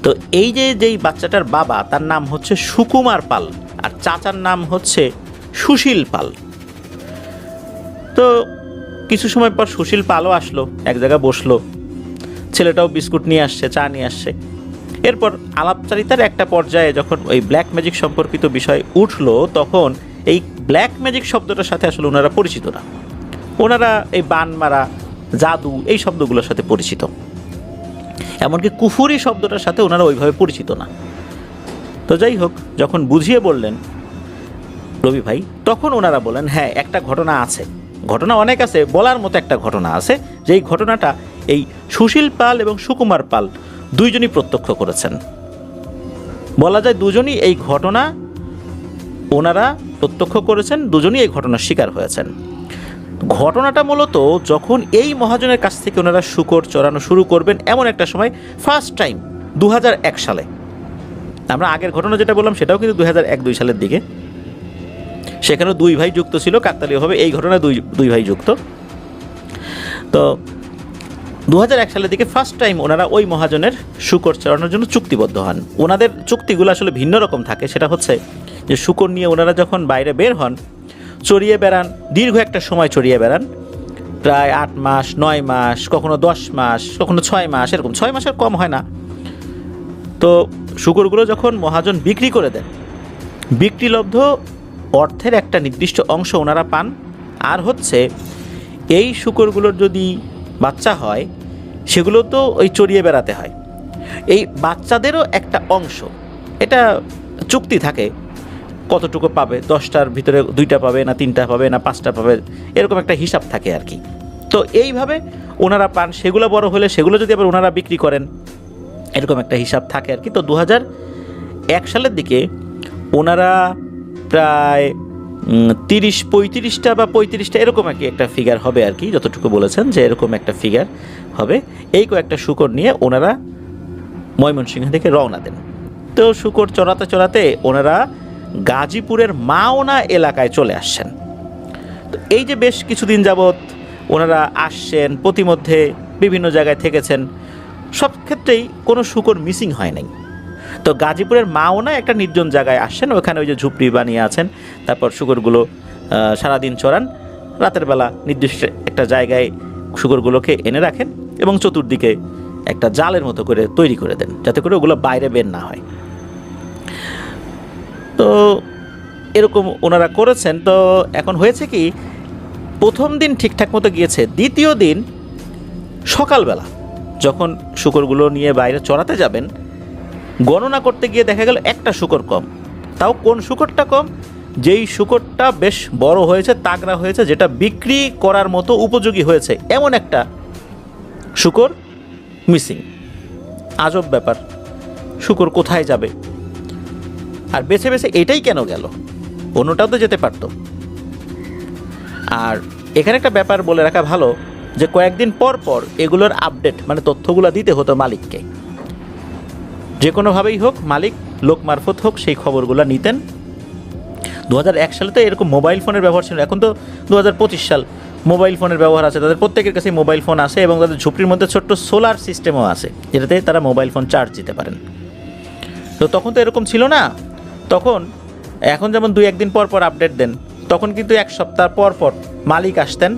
তো এই যেই বাচ্চাটার বাবা, তার নাম হচ্ছে সুকুমার পাল আর চাচার নাম হচ্ছে সুশীল পাল। তো কিছু সময় পর সুশীল পালও আসলো, এক জায়গায় বসলো, ছেলেটাও বিস্কুট নিয়ে আসছে, চা নিয়ে আসছে। এরপর আলাপচারিতার একটা পর্যায়ে যখন ওই ব্ল্যাক ম্যাজিক সম্পর্কিত বিষয় উঠলো, তখন এই ব্ল্যাক ম্যাজিক শব্দটার সাথে আসলে ওনারা পরিচিত না, ওনারা এই বান মারা, জাদু এই শব্দগুলোর সাথে পরিচিত, এমনকি কুফুরি শব্দটার সাথে ওনারা ওইভাবে পরিচিত না। তো যাই হোক, যখন বুঝিয়ে বললেন রবি ভাই, তখন ওনারা বলেন হ্যাঁ একটা ঘটনা আছে, ঘটনা অনেক আছে, বলার মতো একটা ঘটনা আছে, যেই ঘটনাটা এই সুশীল পাল এবং সুকুমার পাল দুইজনই প্রত্যক্ষ করেছেন। বলা যায় দুজনই এই ঘটনা ওনারা প্রত্যক্ষ করেছেন, দুজনই এই ঘটনার শিকার হয়েছেন। ঘটনাটা মূলত যখন এই মহাজনের কাছ থেকে ওনারা শূকর চড়ানো শুরু করবেন, এমন একটা সময়, ফার্স্ট টাইম 2001 সালে, আমরা আগের ঘটনা যেটা বললাম সেটাও কিন্তু 2001-2 সালের দিকে, সেখানেও দুই ভাই যুক্ত ছিল কাকতালীয়ভাবে, এই ঘটনায় দুই ভাই যুক্ত। তো 2001 সালের দিকে ফার্স্ট টাইম ওনারা ওই মহাজনের শূকর চড়ানোর জন্য চুক্তিবদ্ধ হন। ওনাদের চুক্তিগুলো আসলে ভিন্ন রকম থাকে। সেটা হচ্ছে যে শূকর নিয়ে ওনারা যখন বাইরে বের হন, চড়িয়ে বেড়ান, দীর্ঘ একটা সময় চড়িয়ে বেড়ান, প্রায় 8 মাস, 9 মাস, কখনো 10 মাস, কখনো 6 মাস, এরকম 6 মাসের কম হয় না। তো শূকরগুলো যখন মহাজন বিক্রি করে দেন, বিক্রিলব্ধ অর্থের একটা নির্দিষ্ট অংশ ওনারা পান। আর হচ্ছে এই শূকরগুলোর যদি বাচ্চা হয়, সেগুলো তো ওই চড়িয়ে বেড়াতে হয়, এই বাচ্চাদেরও একটা অংশ, এটা চুক্তি থাকে কতটুকু পাবে, 10টার ভিতরে 2টা পাবে না 3টা পাবে না 5টা পাবে, এরকম একটা হিসাব থাকে আর কি। তো এইভাবে ওনারা পান, সেগুলো বড় হলে সেগুলো যদি আবার ওনারা বিক্রি করেন, এরকম একটা হিসাব থাকে আর কি। তো 2001 সালের দিকে ওনারা প্রায় 30-35টা বা 35টা এরকম আর কি একটা ফিগার হবে আর কি, যতটুকু বলেছেন যে এরকম একটা ফিগার হবে, এই কয়েকটা শূকর নিয়ে ওনারা ময়মনসিংহ থেকে রওনা দেন। তো শূকর চড়াতে চড়াতে ওনারা গাজীপুরের মাওনা এলাকায় চলে আসছেন। তো এই যে বেশ কিছুদিন যাবৎ ওনারা আসছেন, প্রতিমধ্যে বিভিন্ন জায়গায় থেকেছেন, সব ক্ষেত্রেই কোনো শূকর মিসিং হয় নাই। তো গাজীপুরের মাওনা একটা নির্জন জায়গায় আসছেন, ওখানে ওই যে ঝুপড়ি বানিয়ে আছেন, তারপর শূকরগুলো সারাদিন চড়ান, রাতের বেলা নির্দিষ্ট একটা জায়গায় শূকরগুলোকে এনে রাখেন এবং চতুর্দিকে একটা জালের মতো করে তৈরি করে দেন, যাতে করে ওগুলো বাইরে বের না হয়। তো এরকম ওনারা করেছেন। তো এখন হয়েছে কি, প্রথম দিন ঠিকঠাক মতো গিয়েছে, দ্বিতীয় দিন সকালবেলা যখন শূকরগুলো নিয়ে বাইরে চড়াতে যাবেন, গণনা করতে গিয়ে দেখা গেল একটা শূকর কম। তাও কোন শূকরটা কম? যেই শূকরটা বেশ বড় হয়েছে, তাগড়া হয়েছে, যেটা বিক্রি করার মতো উপযোগী হয়েছে, এমন একটা শূকর মিসিং। আজব ব্যাপার, শূকর কোথায় যাবে? আর বেছে বেছে এটাই কেন গেল? অন্যটাও তো যেতে পারতো। আর এখানে একটা ব্যাপার বলে রাখা ভালো, যে কয়েকদিন পর পর এগুলোর আপডেট মানে তথ্যগুলো দিতে হতো মালিককে। যে কোনোভাবেই হোক, মালিক লোক মারফত হোক, সেই খবরগুলো নিতেন। 2001 সালে তো এরকম মোবাইল ফোনের ব্যবহার ছিল, এখন তো 2025 সাল, মোবাইল ফোনের ব্যবহার আছে, তাদের প্রত্যেকের কাছে মোবাইল ফোন আছে এবং তাদের ঝুপড়ির মধ্যে ছোট্ট সোলার সিস্টেমও আছে, যেটাতে তারা মোবাইল ফোন চার্জ দিতে পারেন। তো তখন তো এরকম ছিল না। তখন এখন যেমন 2-1 দিন পর পর আপডেট দেন, তখন কিন্তু 1 সপ্তাহ পর পর মালিক আসতেন,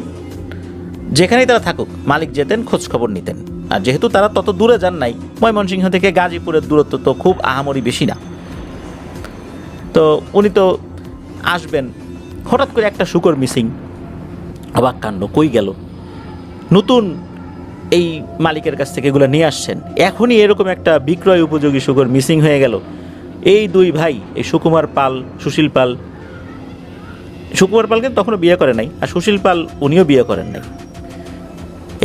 যেখানেই তারা থাকুক মালিক যেতেন, খোঁজ খবর নিতেন। আর যেহেতু তারা তত দূরে যান নাই, ময়মনসিংহ থেকে গাজীপুরের দূরত্ব তো খুব আহামরি বেশি না, তো উনি তো আসবেন। হঠাৎ করে একটা শূকর মিসিং, অবাক কাণ্ড, কই গেল? নতুন এই মালিকের কাছ থেকে এগুলো নিয়ে আসছেন, এখনই এরকম একটা বিক্রয় উপযোগী শূকর মিসিং হয়ে গেল। এই দুই ভাই, এই সুকুমার পাল, সুশীল পাল, সুকুমার পালকে তখনও বিয়ে করে নাই, আর সুশীল পাল উনিও বিয়ে করেন নাই,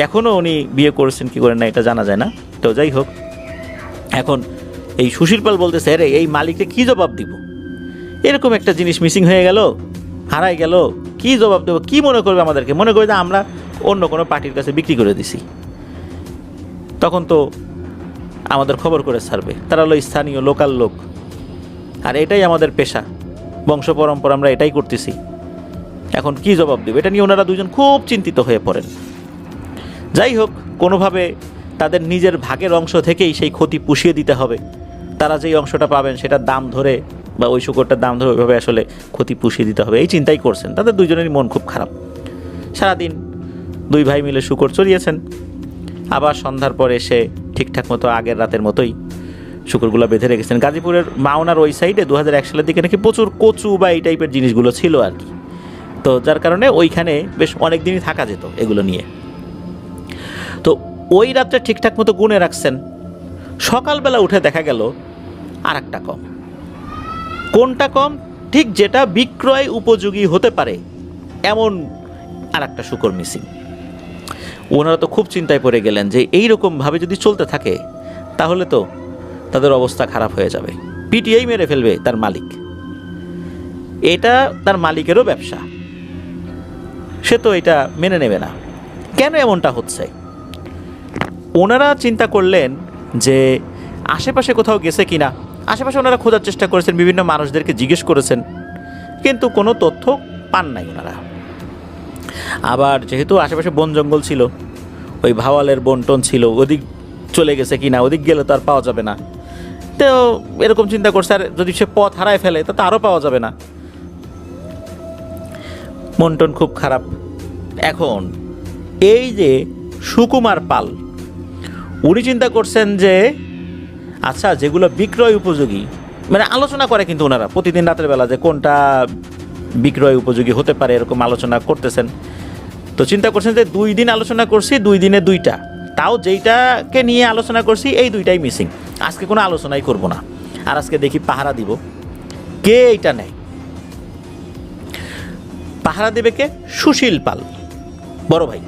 এখনও উনি বিয়ে করেছেন কি করেন না এটা জানা যায় না। তো যাই হোক, এখন এই সুশীল পাল বলতেছে, রে এই মালিককে কী জবাব দিব? এরকম একটা জিনিস মিসিং হয়ে গেল, হারাই গেল, কি জবাব দেবো? কি মনে করবে আমাদেরকে? মনে করবে যে আমরা অন্য কোনো পার্টির কাছে বিক্রি করে দিছি। তখন তো আমাদের খবর করে ছাড়বে, তারা হলো স্থানীয় লোকাল লোক, আর এটাই আমাদের পেশা, বংশ পরম্পরা, আমরা এটাই করতেছি। এখন কি জবাব দেবে? এটা নিয়ে ওনারা দুজন খুব চিন্তিত হয়ে পড়েন। যাই হোক, কোনোভাবে তাদের নিজের ভাগের অংশ থেকেই সেই ক্ষতি পুষিয়ে দিতে হবে। তারা যেই অংশটা পাবেন সেটার দাম ধরে, বা ওই শূকরটার দাম ধরে ওইভাবে আসলে ক্ষতি পুষিয়ে দিতে হবে, এই চিন্তাই করছেন। তাদের দুজনেরই মন খুব খারাপ। সারাদিন দুই ভাই মিলে শূকর চড়িয়েছেন, আবার সন্ধ্যার পর এসে ঠিকঠাক মতো আগের রাতের মতোই শূকরগুলো বেঁধে রেখেছেন। গাজীপুরের মাওনার ওই সাইডে 2001 সালের দিকে নাকি প্রচুর কচু বা এই টাইপের জিনিসগুলো ছিল আর কি। তো যার কারণে ওইখানে বেশ অনেক দিনই থাকা যেত এগুলো নিয়ে। তো ওই রাত্রে ঠিকঠাক মতো গুনে রাখছেন, সকালবেলা উঠে দেখা গেল আর একটা কম। কোনটা কম? ঠিক যেটা বিক্রয় উপযোগী হতে পারে এমন আর একটা শূকর মিসিং। ওনারা তো খুব চিন্তায় পড়ে গেলেন যে এইরকমভাবে যদি চলতে থাকে তাহলে তো তাদের অবস্থা খারাপ হয়ে যাবে, পিটিআই মেরে ফেলবে তার মালিক। এটা তার মালিকেরও ব্যবসা, সে তো এটা মেনে নেবে না। কেন এমনটা হচ্ছে? ওনারা চিন্তা করলেন যে আশেপাশে কোথাও গেছে কিনা। আশেপাশে ওনারা খোঁজার চেষ্টা করেছেন, বিভিন্ন মানুষদেরকে জিজ্ঞেস করেছেন, কিন্তু কোনো তথ্য পান নাই ওনারা। আবার যেহেতু আশেপাশে বন জঙ্গল ছিল, ওই ভাওয়ালের বন্টন ছিল, ওদিক চলে গেছে কি না, ওদিক গেলে তো আর পাওয়া যাবে না। তো এরকম চিন্তা করছে, আর যদি সে পথ হারায় ফেলে তা তো আরও পাওয়া যাবে না। মন্টন খুব খারাপ। এখন এই যে সুকুমার পাল, উনি চিন্তা করছেন যে আচ্ছা যেগুলো বিক্রয় উপযোগী, মানে আলোচনা করে কিন্তু ওনারা প্রতিদিন রাতের বেলা যে কোনটা বিক্রয় উপযোগী হতে পারে এরকম আলোচনা করতেছেন। তো চিন্তা করছেন যে 2 দিন আলোচনা করছি, 2 দিনে 2টা, তাও যেইটাকে নিয়ে আলোচনা করছি এই 2টাই মিসিং। আজকে কোনো আলোচনাই করব না, আর আজকে দেখি পাহারা দিব কে এইটা নেয়। পাহারা দেবে কে? সুশীল পাল, বড় ভাই।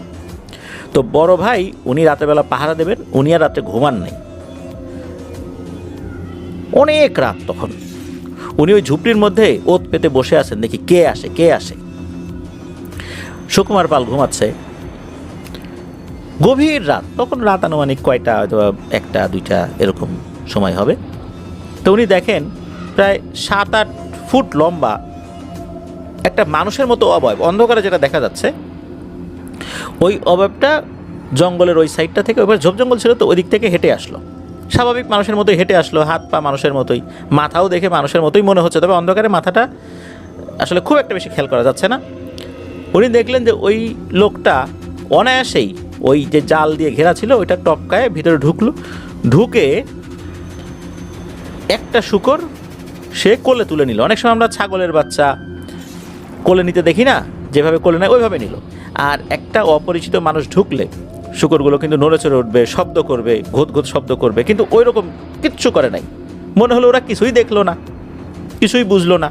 তো বড় ভাই উনি রাতেরবেলা পাহারা দেবেন, উনি আর রাত্রে ঘুমান নাই, অনেক রাত। তখন উনি ওই ঝুপড়ির মধ্যে ওত পেতে বসে আছেন, দেখি কে আসে কে আসে। সুকুমার পাল ঘুমাচ্ছে, গভীর রাত, তখন রাত আনুমানিক কয়টা, হয়তো 1টা 2টা এরকম সময় হবে। তো উনি দেখেন প্রায় 7-8 ফুট লম্বা একটা মানুষের মতো অবয়ব, অন্ধকারে যেটা দেখা যাচ্ছে ওই অবয়বটা জঙ্গলের ওই সাইডটা থেকে, ওইবার ঝোপ জঙ্গল ছিল তো ওই দিক থেকে হেঁটে আসলো, স্বাভাবিক মানুষের মতোই হেঁটে আসলো, হাত পা মানুষের মতোই, মাথাও দেখে মানুষের মতোই মনে হচ্ছে, তবে অন্ধকারে মাথাটা আসলে খুব একটা বেশি খেয়াল করা যাচ্ছে না। উনি দেখলেন যে ওই লোকটা অনায়াসেই ওই যে জাল দিয়ে ঘেরা ছিল ওইটা টপকায় ভিতরে ঢুকলো, ঢুকে একটা শূকর সে কোলে তুলে নিল। অনেক সময় আমরা ছাগলের বাচ্চা কোলে নিতে দেখি না, যেভাবে কোলে নেয় ওইভাবে নিল। আর একটা অপরিচিত মানুষ ঢুকলে শূকরগুলো কিন্তু নড়ে চড়ে উঠবে, শব্দ করবে, ঘোত ঘোত শব্দ করবে, কিন্তু ওই রকম কিচ্ছু করে নাই। মনে হলো ওরা কিছুই দেখলো না, কিছুই বুঝলো না।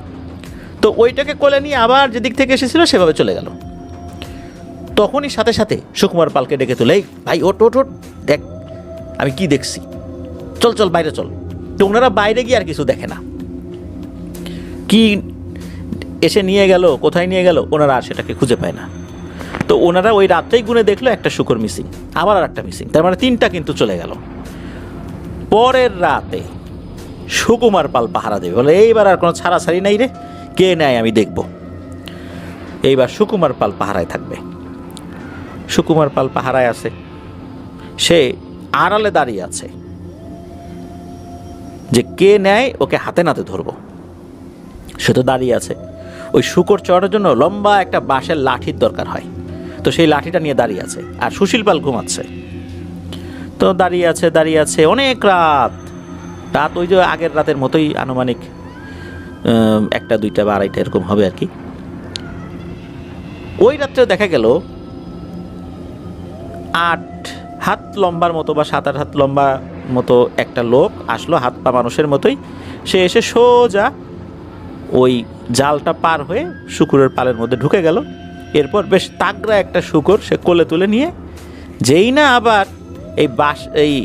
তো ওইটাকে কোলে নিয়ে আবার যেদিক থেকে এসেছিল সেভাবে চলে গেল। তখনই সাথে সাথে সুকুমার পালকে ডেকে তুলে, এই ভাই ওট ওট ওট, দেখ আমি কি দেখছি, চল চল বাইরে চল। তো ওনারা বাইরে গিয়ে আর কিছু দেখে না, কি এসে নিয়ে গেল, কোথায় নিয়ে গেল, ওনারা আর সেটাকে খুঁজে পায় না। তো ওনারা ওই রাত্রেই গুনে দেখলো একটা শূকর মিসিং, আবার আর একটা মিসিং, তার মানে 3টা কিন্তু চলে গেল। পরের রাতে সুকুমার পাল পাহারা দেবে, বলে এইবার আর কোনো ছাড়াছাড়ি নাই রে, কে নেয় আমি দেখব। এইবার সুকুমার পাল পাহারায় থাকবে। সুকুমার পাল পাহারায় আছে, সে আড়ালে দাঁড়িয়ে আছে যে কে নেয় ওকে হাতে নাতে ধরবো। সে তো দাঁড়িয়ে আছে, ওই শূকর চড়ানোর জন্য লম্বা একটা বাঁশের লাঠির দরকার হয়, তো সেই লাঠিটা নিয়ে দাঁড়িয়ে আছে। আর সুশীল পাল ঘুমাচ্ছে, তো দাঁড়িয়ে আছে অনেক রাত। রাত ওই যে আগের রাতের মতোই, আনুমানিক 1টা 2টা বা 2:30 এরকম হবে আর কি। ওই রাত্রে দেখা গেল 8 হাত লম্বার মতো বা 7-8 হাত লম্বা মতো একটা লোক আসলো, হাত পা মানুষের মতোই। সে এসে সোজা ওই জালটা পার হয়ে শূকরের পালের মধ্যে ঢুকে গেল। এরপর বেশ তাগড়া একটা শূকর সে কোলে তুলে নিয়ে, যেই না আবার এই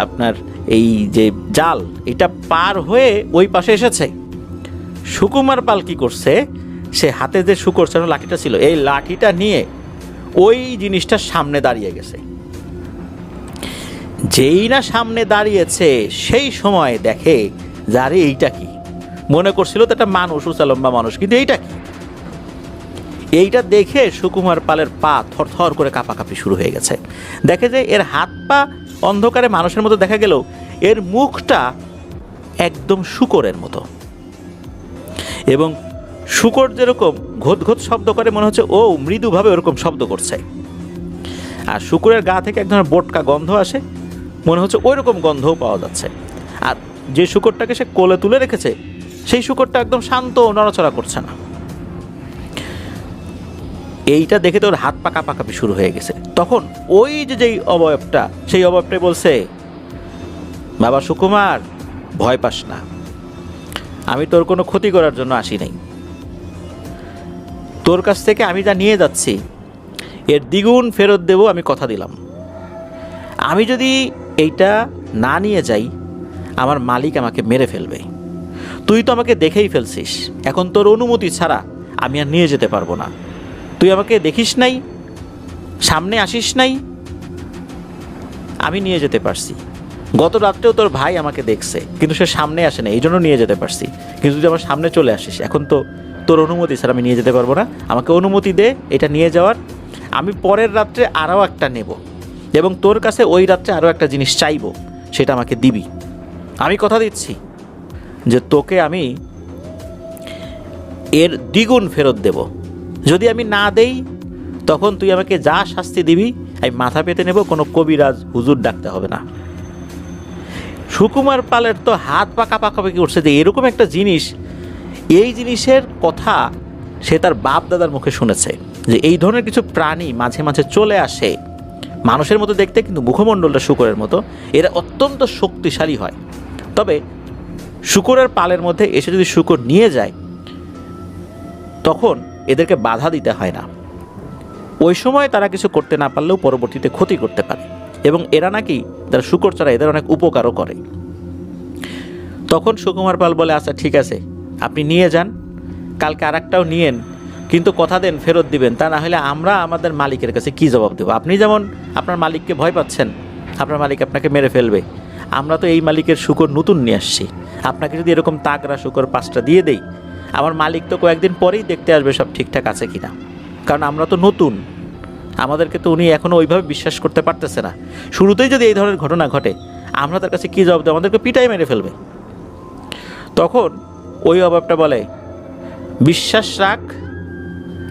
আপনার এই যে জাল এটা পার হয়ে ওই পাশে এসেছে, সুকুমার পাল কি করছে, সে হাতে যে শূকর চালানো লাঠিটা ছিল এই লাঠিটা নিয়ে ওই জিনিসটার সামনে দাঁড়িয়ে গেছে। যেই না সামনে দাঁড়িয়েছে সেই সময় দেখে যারে এইটা কি, মনে করছিল তো একটা মানুষ, উঁচা লম্বা মানুষ, কিন্তু এইটা কি। এইটা দেখে সুকুমার পালের পা থরথর করে কাঁপাকাঁপি শুরু হয়ে গেছে। দেখে যে এর হাত পা অন্ধকারে মানুষের মতো দেখা গেল, এর মুখটা একদম শূকরের মতো, এবং শূকর যেরকম ঘোত ঘোত শব্দ করে মনে হচ্ছে ও মৃদুভাবে ওরকম শব্দ করছে। আর শূকরের গা থেকে এক ধরনের বোটকা গন্ধ আসে, মনে হচ্ছে ওই রকম গন্ধও পাওয়া যাচ্ছে। আর যে শূকরটাকে সে কোলে তুলে রেখেছে সেই শূকরটা একদম শান্ত, নড়াচড়া করছে না। এইটা দেখে তো ওর হাত পা কাঁপাকাঁপি শুরু হয়ে গেছে। তখন ওই যেই অবয়বটা, সেই অবয়বটাই বলছে, বাবা সুকুমার, ভয় পাস না, আমি তোর কোনো ক্ষতি করার জন্য আসি নাই। তোর কাছ থেকে আমি যা নিয়ে যাচ্ছি এর দ্বিগুণ ফেরত দেব, আমি কথা দিলাম। আমি যদি এইটা না নিয়ে যাই আমার মালিক আমাকে মেরে ফেলবে। তুই তো আমাকে দেখেই ফেলছিস, এখন তোর অনুমতি ছাড়া আমি আর নিয়ে যেতে পারবো না। তুই আমাকে দেখিস নাই, সামনে আসিস নাই, আমি নিয়ে যেতে পারছি। গত রাত্রেও তোর ভাই আমাকে দেখছে, কিন্তু সে সামনে আসে না, এই জন্য নিয়ে যেতে পারছি। কিন্তু তুই আমার সামনে চলে আসিস, এখন তো তোর অনুমতি স্যার আমি নিয়ে যেতে পারবো না, আমাকে অনুমতি দে এটা নিয়ে যাওয়ার। আমি পরের রাত্রে আরও একটা নেব এবং তোর কাছে ওই রাত্রে আরও একটা জিনিস চাইবো, সেটা আমাকে দিবি। আমি কথা দিচ্ছি যে তোকে আমি এর দ্বিগুণ ফেরত দেব। যদি আমি না দেই তখন তুই আমাকে যা শাস্তি দিবি আমি মাথা পেতে নেব, কোনো কবিরাজ হুজুর ডাকতে হবে না। সুকুমার পালের তো হাত পা কাঁপাকাঁপি উঠছে যে এরকম একটা জিনিস, এই জিনিসের কথা সে তার বাপ দাদার মুখে শুনেছে যে এই ধরনের কিছু প্রাণী মাঝে মাঝে চলে আসে, মানুষের মতো দেখতে কিন্তু মুখমণ্ডলটা শূকরের মতো, এরা অত্যন্ত শক্তিশালী হয়। তবে শূকরের পালের মধ্যে এসে যদি শূকর নিয়ে যায় তখন এদেরকে বাধা দিতে হয় না। ওই সময় তারা কিছু করতে না পারলেও পরবর্তীতে ক্ষতি করতে পারে, এবং এরা নাকি যারা শূকর ছাড়া এদের অনেক উপকারও করে। তখন সুকুমার পাল বলে আচ্ছা ঠিক আছে আপনি নিয়ে যান, কালকে আর একটাও নিয়েন, কিন্তু কথা দেন ফেরত দিবেন, তা না হলে আমরা আমাদের মালিকের কাছে কি জবাব দেবো? আপনি যেমন আপনার মালিককে ভয় পাচ্ছেন, আপনার মালিক আপনাকে মেরে ফেলবে, আমরা তো এই মালিকের শূকর নতুন নিয়ে আসছি, আপনাকে যদি এরকম তাগড়া শূকর 5টা দিয়ে দেই, আমার মালিক তো কয়েকদিন পরেই দেখতে আসবে সব ঠিকঠাক আছে কিনা, কারণ আমরা তো নতুন, আমাদেরকে তো উনি এখনও ওইভাবে বিশ্বাস করতে পারতেছে না। শুরুতেই যদি এই ধরনের ঘটনা ঘটে আমরা তার কাছে কী জবাব দেবো? আমাদেরকে পিটাই মেরে ফেলবে। তখন ওই অভাবটা বলে বিশ্বাস রাখ,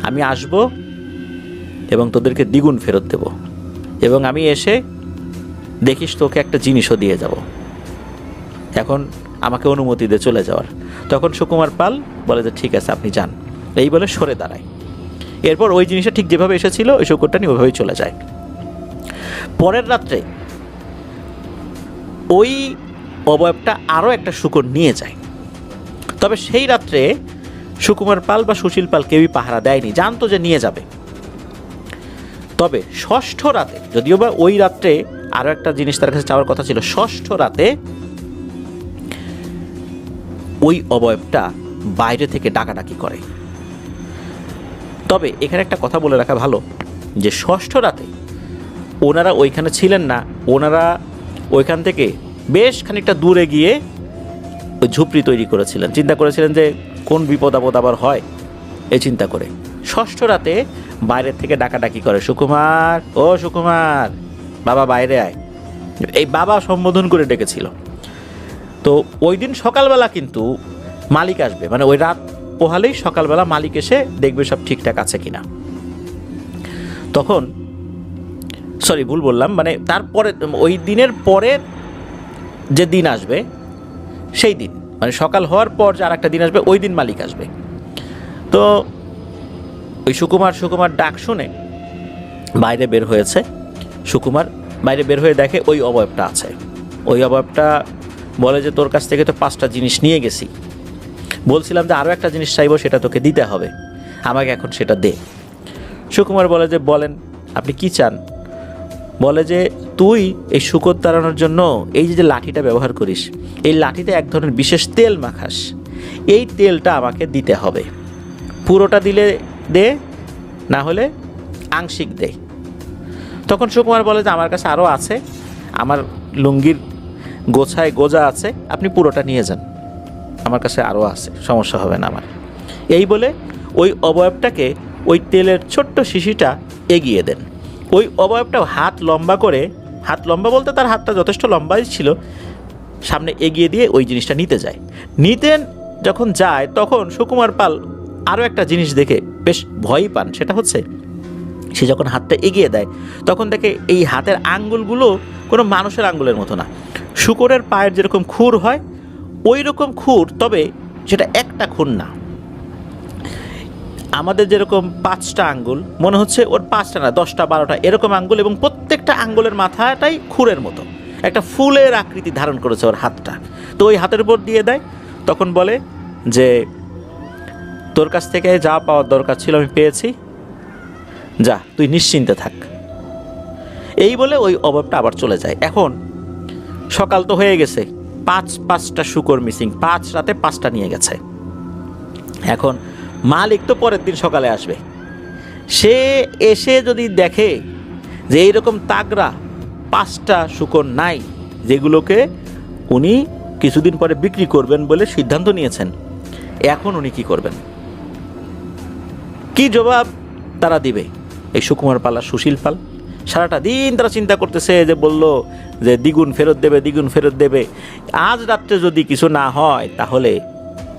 আমি আসব এবং তোদেরকে দ্বিগুণ ফেরত দেব, এবং আমি এসে দেখিস তোকে একটা জিনিসও দিয়ে যাব, এখন আমাকে অনুমতি দে চলে যাওয়ার। তখন সুকুমার পাল বলে যে ঠিক আছে আপনি যান, এই বলে সরে দাঁড়ায়। এরপর ওই জিনিসটা ঠিক যেভাবে এসেছিল ওই শূকরটা নিয়ে ওইভাবেই চলে যায়। পরের রাত্রে ওই অবয়বটা আরও একটা শূকর নিয়ে যায়। তবে সেই রাত্রে সুকুমার পাল বা সুশীল পাল কেউই পাহারা দেয়নি, জানতো যে নিয়ে যাবে। তবে ষষ্ঠ রাতে, যদিও বা ওই রাত্রে আরও একটা জিনিস তার কাছে চাওয়ার কথা ছিল, ষষ্ঠ রাতে ওই অবয়বটা বাইরে থেকে ডাকাডাকি করে। তবে এখানে একটা কথা বলে রাখা ভালো যে ষষ্ঠ রাতে ওনারা ওইখানে ছিলেন না, ওনারা ওইখান থেকে বেশ খানিকটা দূরে গিয়ে ওই ঝুপড়ি তৈরি করেছিলেন, চিন্তা করেছিলেন যে কোন বিপদ আপদ আবার হয় এই চিন্তা করে। ষষ্ঠ রাতে বাইরের থেকে ডাকাডাকি করে, সুকুমার, ও সুকুমার, বাবা বাইরে আয়, এই বাবা সম্বোধন করে ডেকেছিল। তো ওই দিন সকালবেলা কিন্তু মালিক আসবে, মানে ওই রাত পোহালেই সকালবেলা মালিক এসে দেখবে সব ঠিকঠাক আছে কিনা। তখন ভুল বললাম, মানে তারপরে ওই দিনের পরের যে দিন আসবে সেই দিন, মানে সকাল হওয়ার পর যে আর একটা দিন আসবে ওই দিন মালিক আসবে। তো ওই সুকুমার ডাক শুনে বাইরে বের হয়েছে। সুকুমার বাইরে বের হয়ে দেখে ওই অবয়বটা আছে। ওই অবয়বটা বলে যে তোর কাছ থেকে তো 5টা জিনিস নিয়ে গেছি, বলছিলাম যে আরও একটা জিনিস চাইবো, সেটা তোকে দিতে হবে, আমাকে এখন সেটা দে। সুকুমার বলে যে বলেন আপনি কি চান? বলে যে তুই এই শূকর তাড়ানোর জন্য এই যে লাঠিটা ব্যবহার করিস, এই লাঠিতে এক ধরনের বিশেষ তেল মাখাস, এই তেলটা আমাকে দিতে হবে, পুরোটা দিলে দে, না হলে আংশিক দে। তখন সুকুমার বলে যে আমার কাছে আরও আছে, আমার লুঙ্গির গোছায় গোজা আছে, আপনি পুরোটা নিয়ে যান, আমার কাছে আরও আছে, সমস্যা হবে না আমার। এই বলে ওই অবয়বটাকে ওই তেলের ছোট্ট শিশিটা এগিয়ে দেন। ওই অবয়বটাও হাত লম্বা করে, হাত লম্বা বলতে তার হাতটা যথেষ্ট লম্বাই ছিল, সামনে এগিয়ে দিয়ে ওই জিনিসটা নিতে যায়। যখন যায় তখন সুকুমার পাল আরও একটা জিনিস দেখে বেশ ভয়ই পান। সেটা হচ্ছে সে যখন হাতটা এগিয়ে দেয় তখন দেখে এই হাতের আঙ্গুলগুলো কোনো মানুষের আঙ্গুলের মতো না, শূকরের পায়ের যেরকম খুর হয় ওই রকম খুর, তবে সেটা একটা খুর না, আমাদের যেরকম 5টা আঙ্গুল, মনে হচ্ছে ওর 5টা না 10টা 12টা এরকম আঙ্গুল, এবং প্রত্যেকটা আঙ্গুলের মাথাটাই খুরের মতো একটা ফুলের আকৃতি ধারণ করেছে ওর হাতটা। তো ওই হাতের উপর দিয়ে দেয়। তখন বলে যে তোর কাছ থেকে যা পাওয়ার দরকার ছিল আমি পেয়েছি, যা তুই নিশ্চিন্তে থাক। এই বলে ওই অভাবটা আবার চলে যায়। এখন সকাল তো হয়ে গেছে, 5টা শূকর মিসিং, 5 রাতে 5টা নিয়ে গেছে। এখন মালিক তো পরের দিন সকালে আসবে, সে এসে যদি দেখে যে এইরকম তাগড়া 5টা শূকর নাই, যেগুলোকে উনি কিছুদিন পরে বিক্রি করবেন বলে সিদ্ধান্ত নিয়েছেন। এখন উনি কি করবেন, কি জবাব তারা দিবে? এই সুকুমার পাল আর সুশীল পাল সারাটা দিন তারা চিন্তা করতেছে, যে বলল যে দ্বিগুণ ফেরত দেবে, দ্বিগুণ ফেরত দেবে, আজ রাত্রে যদি কিছু না হয় তাহলে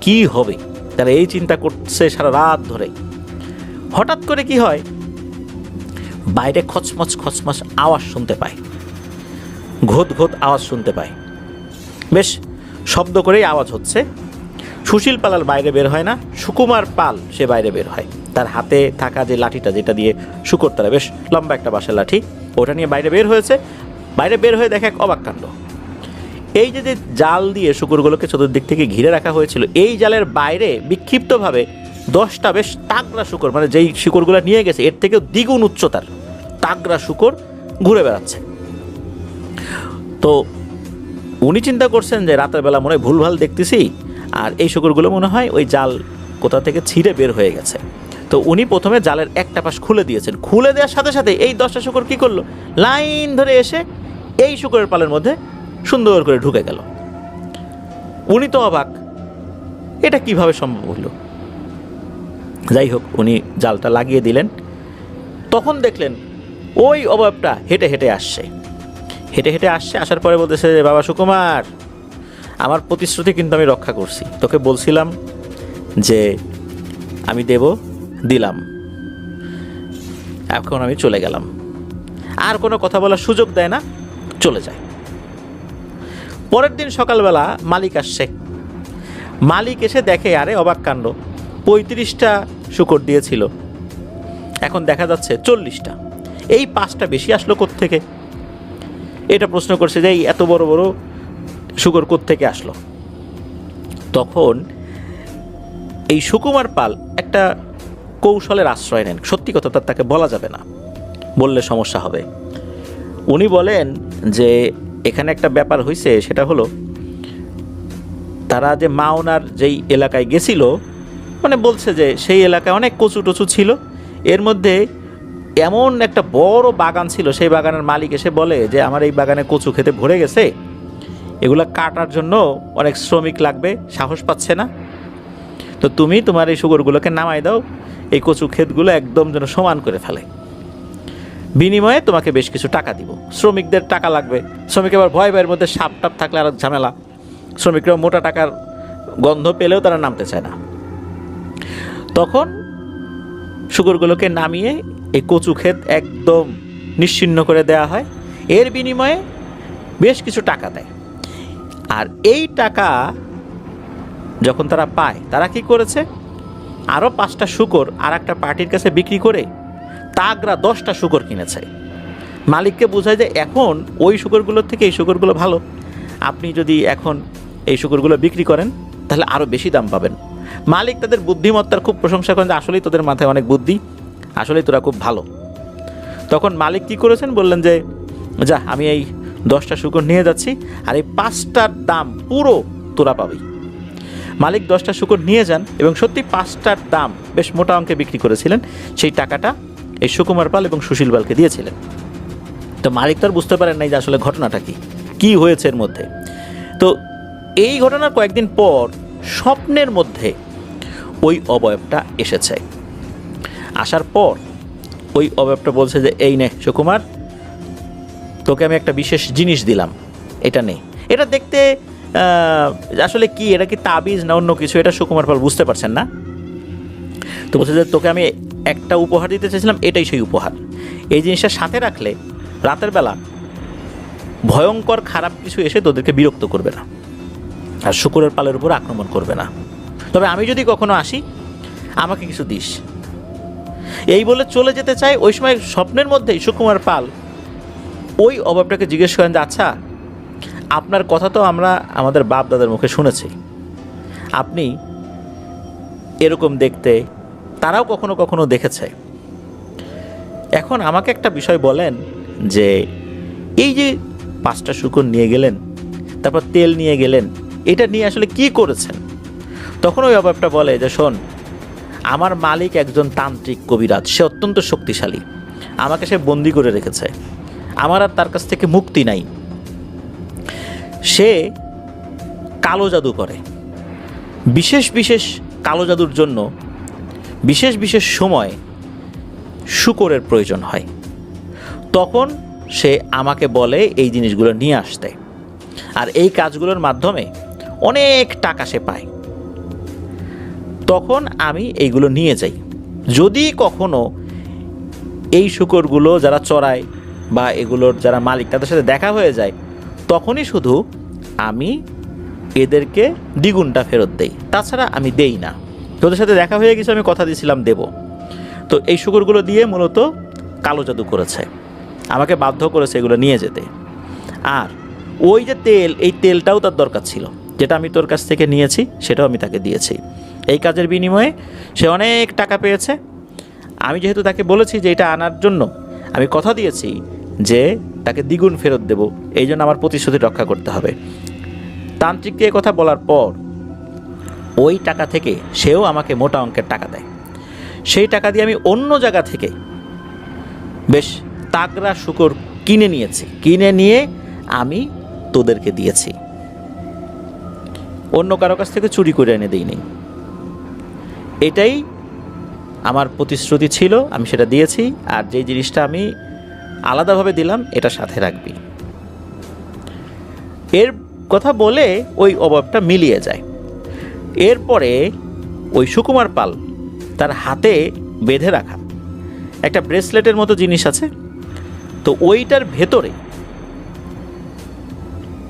কি হবে? তারা এই চিন্তা করছে সারা রাত ধরে। হঠাৎ করে কি হয়, বাইরে খচমচ খচমচ আওয়াজ শুনতে পায়, ঘোত ঘোত আওয়াজ শুনতে পায়, বেশ শব্দ করেই আওয়াজ হচ্ছে। সুশীল পাল আর বাইরে বের হয় না, সুকুমার পাল সে বাইরে বের হয়। তার হাতে থাকা যে লাঠিটা, যেটা দিয়ে শুকর তারা, বেশ লম্বা একটা বাঁশের লাঠি, ওটা নিয়ে বাইরে বের হয়েছে। বাইরে বের হয়ে দেখে এক অবাক কাণ্ড। এই যে জাল দিয়ে শুকরগুলোকে চতুর্দিক থেকে ঘিরে রাখা হয়েছিল, এই জালের বাইরে বিক্ষিপ্তভাবে 10টা বেশ তাগড়া শুকর, মানে যেই শুকরগুলো নিয়ে গেছে এর থেকেও দ্বিগুণ উচ্চতার তাগড়া শুকর ঘুরে বেড়াচ্ছে। তো উনি চিন্তা করছেন যে রাতের বেলা মনে হয় ভুলভাল দেখতেছি, আর এই শুকরগুলো মনে হয় ওই জাল কোথা থেকে ছিঁড়ে বের হয়ে গেছে। তো উনি প্রথমে জালের একটা পাশ খুলে দিয়েছেন। খুলে দেওয়ার সাথে সাথে এই 10টা শুকর কী করলো, লাইন ধরে এসে এই শুকরের পালের মধ্যে সুন্দর করে ঢুকে গেল। উনি তো অবাক, এটা কিভাবে সম্ভব হলো? যাই হোক, উনি জালটা লাগিয়ে দিলেন। তখন দেখলেন ওই অবয়বটা হেঁটে হেঁটে আসছে, হেঁটে হেঁটে আসছে। আসার পরে বলতেছে, বাবা সুকুমার, আমার প্রতিশ্রুতি কিন্তু আমি রক্ষা করছি, তোকে বলছিলাম যে আমি দেব, দিলাম, এখন আমি চলে গেলাম। আর কোনো কথা বলার সুযোগ দেয় না, চলে যায়। পরের দিন সকালবেলা মালিক আসছে। মালিক এসে দেখে, আরে অবাক কাণ্ড, 35টা শুকর দিয়েছিল, এখন দেখা যাচ্ছে 40টা। এই 5টা বেশি আসলো কোত্থেকে? এটা প্রশ্ন করছে যে এই এত বড় বড় শুকর কোত্থেকে আসলো? তখন এই সুকুমার পাল একটা কৌশলের আশ্রয় নেন। সত্যি কথা তাকে বলা যাবে না, বললে সমস্যা হবে। উনি বলেন যে এখানে একটা ব্যাপার হয়েছে, সেটা হলো তারা যে মাওনার যেই এলাকায় গেছিল, মানে বলছে যে সেই এলাকায় অনেক কচু টচু ছিল, এর মধ্যে এমন একটা বড় বাগান ছিল, সেই বাগানের মালিক এসে বলে যে আমার এই বাগানে কচু খেতে ভরে গেছে, এগুলো কাটার জন্য অনেক শ্রমিক লাগবে, সাহস পাচ্ছে না, তো তুমি তোমার এই শুকরগুলোকে নামাই দাও, এই কচু ক্ষেতগুলো একদম যেন সমান করে ফেলে, বিনিময়ে তোমাকে বেশ কিছু টাকা দিব। শ্রমিকদের টাকা লাগবে, শ্রমিক আবার ভয় ভয়ের মধ্যে সাপ টাপ থাকলে আর ঝামেলা, শ্রমিকরা মোটা টাকার গন্ধ পেলেও তারা নামতে চায় না। তখন শুকরগুলোকে নামিয়ে এই কচু ক্ষেত একদম নিশ্চিহ্ন করে দেওয়া হয়, এর বিনিময়ে বেশ কিছু টাকা দেয়। আর এই টাকা যখন তারা পায়, তারা কি করেছে, আরও 5টা শুকর আর একটা পার্টির কাছে বিক্রি করে তাগড়া 10টা শুকর কিনেছে। মালিককে বোঝায় যে এখন ওই শুকরগুলোর থেকে এই শুকরগুলো ভালো, আপনি যদি এখন এই শুকরগুলো বিক্রি করেন তাহলে আরও বেশি দাম পাবেন। মালিক তাদের বুদ্ধিমত্তার খুব প্রশংসা করেন যে আসলেই তোদের মাথায় অনেক বুদ্ধি, আসলেই তোরা খুব ভালো। তখন মালিক কি করেছেন, বললেন যে যা, আমি এই 10টা শুকর নিয়ে যাচ্ছি, আর এই 5টার দাম পুরো তোরা পাবি। মালিক 10টা শুকর নিয়ে যান এবং সত্যি 5টার দাম বেশ মোটা অঙ্কে বিক্রি করেছিলেন। সেই টাকাটা এই সুকুমার পাল এবং সুশীল পালকে দিয়েছিলেন। তো মালিক তো আর বুঝতে পারেন নাই যে আসলে ঘটনাটা কি হয়েছে এর মধ্যে। তো এই ঘটনার কয়েকদিন পর স্বপ্নের মধ্যে ওই অবয়বটা এসেছে। আসার পর ওই অবয়বটা বলছে যে এই নে সুকুমার, তোকে আমি একটা বিশেষ জিনিস দিলাম, এটা নে। এটা দেখতে আসলে কি, এটা কি তাবিজ না অন্য কিছু, এটা সুকুমার পাল বুঝতে পারছেন না। তো বলছে যে তোকে আমি একটা উপহার দিতে চেয়েছিলাম, এটাই সেই উপহার। এই জিনিসটা সাথে রাখলে রাতের বেলা ভয়ঙ্কর খারাপ কিছু এসে তোদেরকে বিরক্ত করবে না, আর শুকরের পালের উপর আক্রমণ করবে না। তবে আমি যদি কখনো আসি আমাকে কিছু দিস। এই বলে চলে যেতে চাই। ওই সময় স্বপ্নের মধ্যেই সুকুমার পাল ওই অভাবটাকে জিজ্ঞেস করেন যে আচ্ছা, আপনার কথা তো আমরা আমাদের বাপ দাদার মুখে শুনেছি, আপনি এরকম দেখতে, তারাও কখনো কখনো দেখেছে। এখন আমাকে একটা বিষয় বলেন যে এই যে 5টা শুকর নিয়ে গেলেন, তারপর তেল নিয়ে গেলেন, এটা নিয়ে আসলে কি করেছেন? তখন ওই অভাবটা বলে যে শোন, আমার মালিক একজন তান্ত্রিক কবিরাজ, সে অত্যন্ত শক্তিশালী, আমাকে সে বন্দি করে রেখেছে, আমার আর তার কাছ থেকে মুক্তি নাই। সে কালো জাদু করে। বিশেষ বিশেষ কালো জাদুর জন্য বিশেষ বিশেষ সময় শূকরের প্রয়োজন হয়। তখন সে আমাকে বলে এই জিনিসগুলো নিয়ে আসতে, আর এই কাজগুলোর মাধ্যমে অনেক টাকা সে পায়। তখন আমি এইগুলো নিয়ে যাই। যদি কখনো এই শূকরগুলো যারা চড়ায় বা এগুলোর যারা মালিক তাদের সাথে দেখা হয়ে যায়, তখনই শুধু আমি এদেরকে দ্বিগুণটা ফেরত দেই, তাছাড়া আমি দেই না। তোদের সাথে দেখা হয়ে গেছে, আমি কথা দিয়েছিলাম দেব। তো এই শূকরগুলো দিয়ে মূলত কালো জাদু করেছে, আমাকে বাধ্য করেছে এগুলো নিয়ে যেতে। আর ওই যে তেল, এই তেলটাও তার দরকার ছিল, যেটা আমি তোর কাছ থেকে নিয়েছি সেটাও আমি তাকে দিয়েছি। এই কাজের বিনিময়ে সে অনেক টাকা পেয়েছে। আমি যেহেতু তাকে বলেছি যে এটা আনার জন্য, আমি কথা দিয়েছি যে তাকে দ্বিগুণ ফেরত দেব, এই জন্য আমার প্রতিশ্রুতি রক্ষা করতে হবে। তান্ত্রিককে এই কথা বলার পর ওই টাকা থেকে সেও আমাকে মোটা অঙ্কের টাকা দেয়। সেই টাকা দিয়ে আমি অন্য জায়গা থেকে বেশ তাগড়া শূকর কিনে নিয়েছি, কিনে নিয়ে আমি তোদেরকে দিয়েছি। অন্য কারো কাছ থেকে চুরি করে এনে দিইনি। এটাই আমার প্রতিশ্রুতি ছিল, আমি সেটা দিয়েছি। আর যেই জিনিসটা আমি আলাদাভাবে দিলাম এটা সাথে রাখবি। এর কথা বলে ওই অভাবটা মিলিয়ে যায়। এরপরে ওই সুকুমার পাল তার হাতে বেঁধে রাখা একটা ব্রেসলেটের মতো জিনিস আছে, তো ওইটার ভেতরে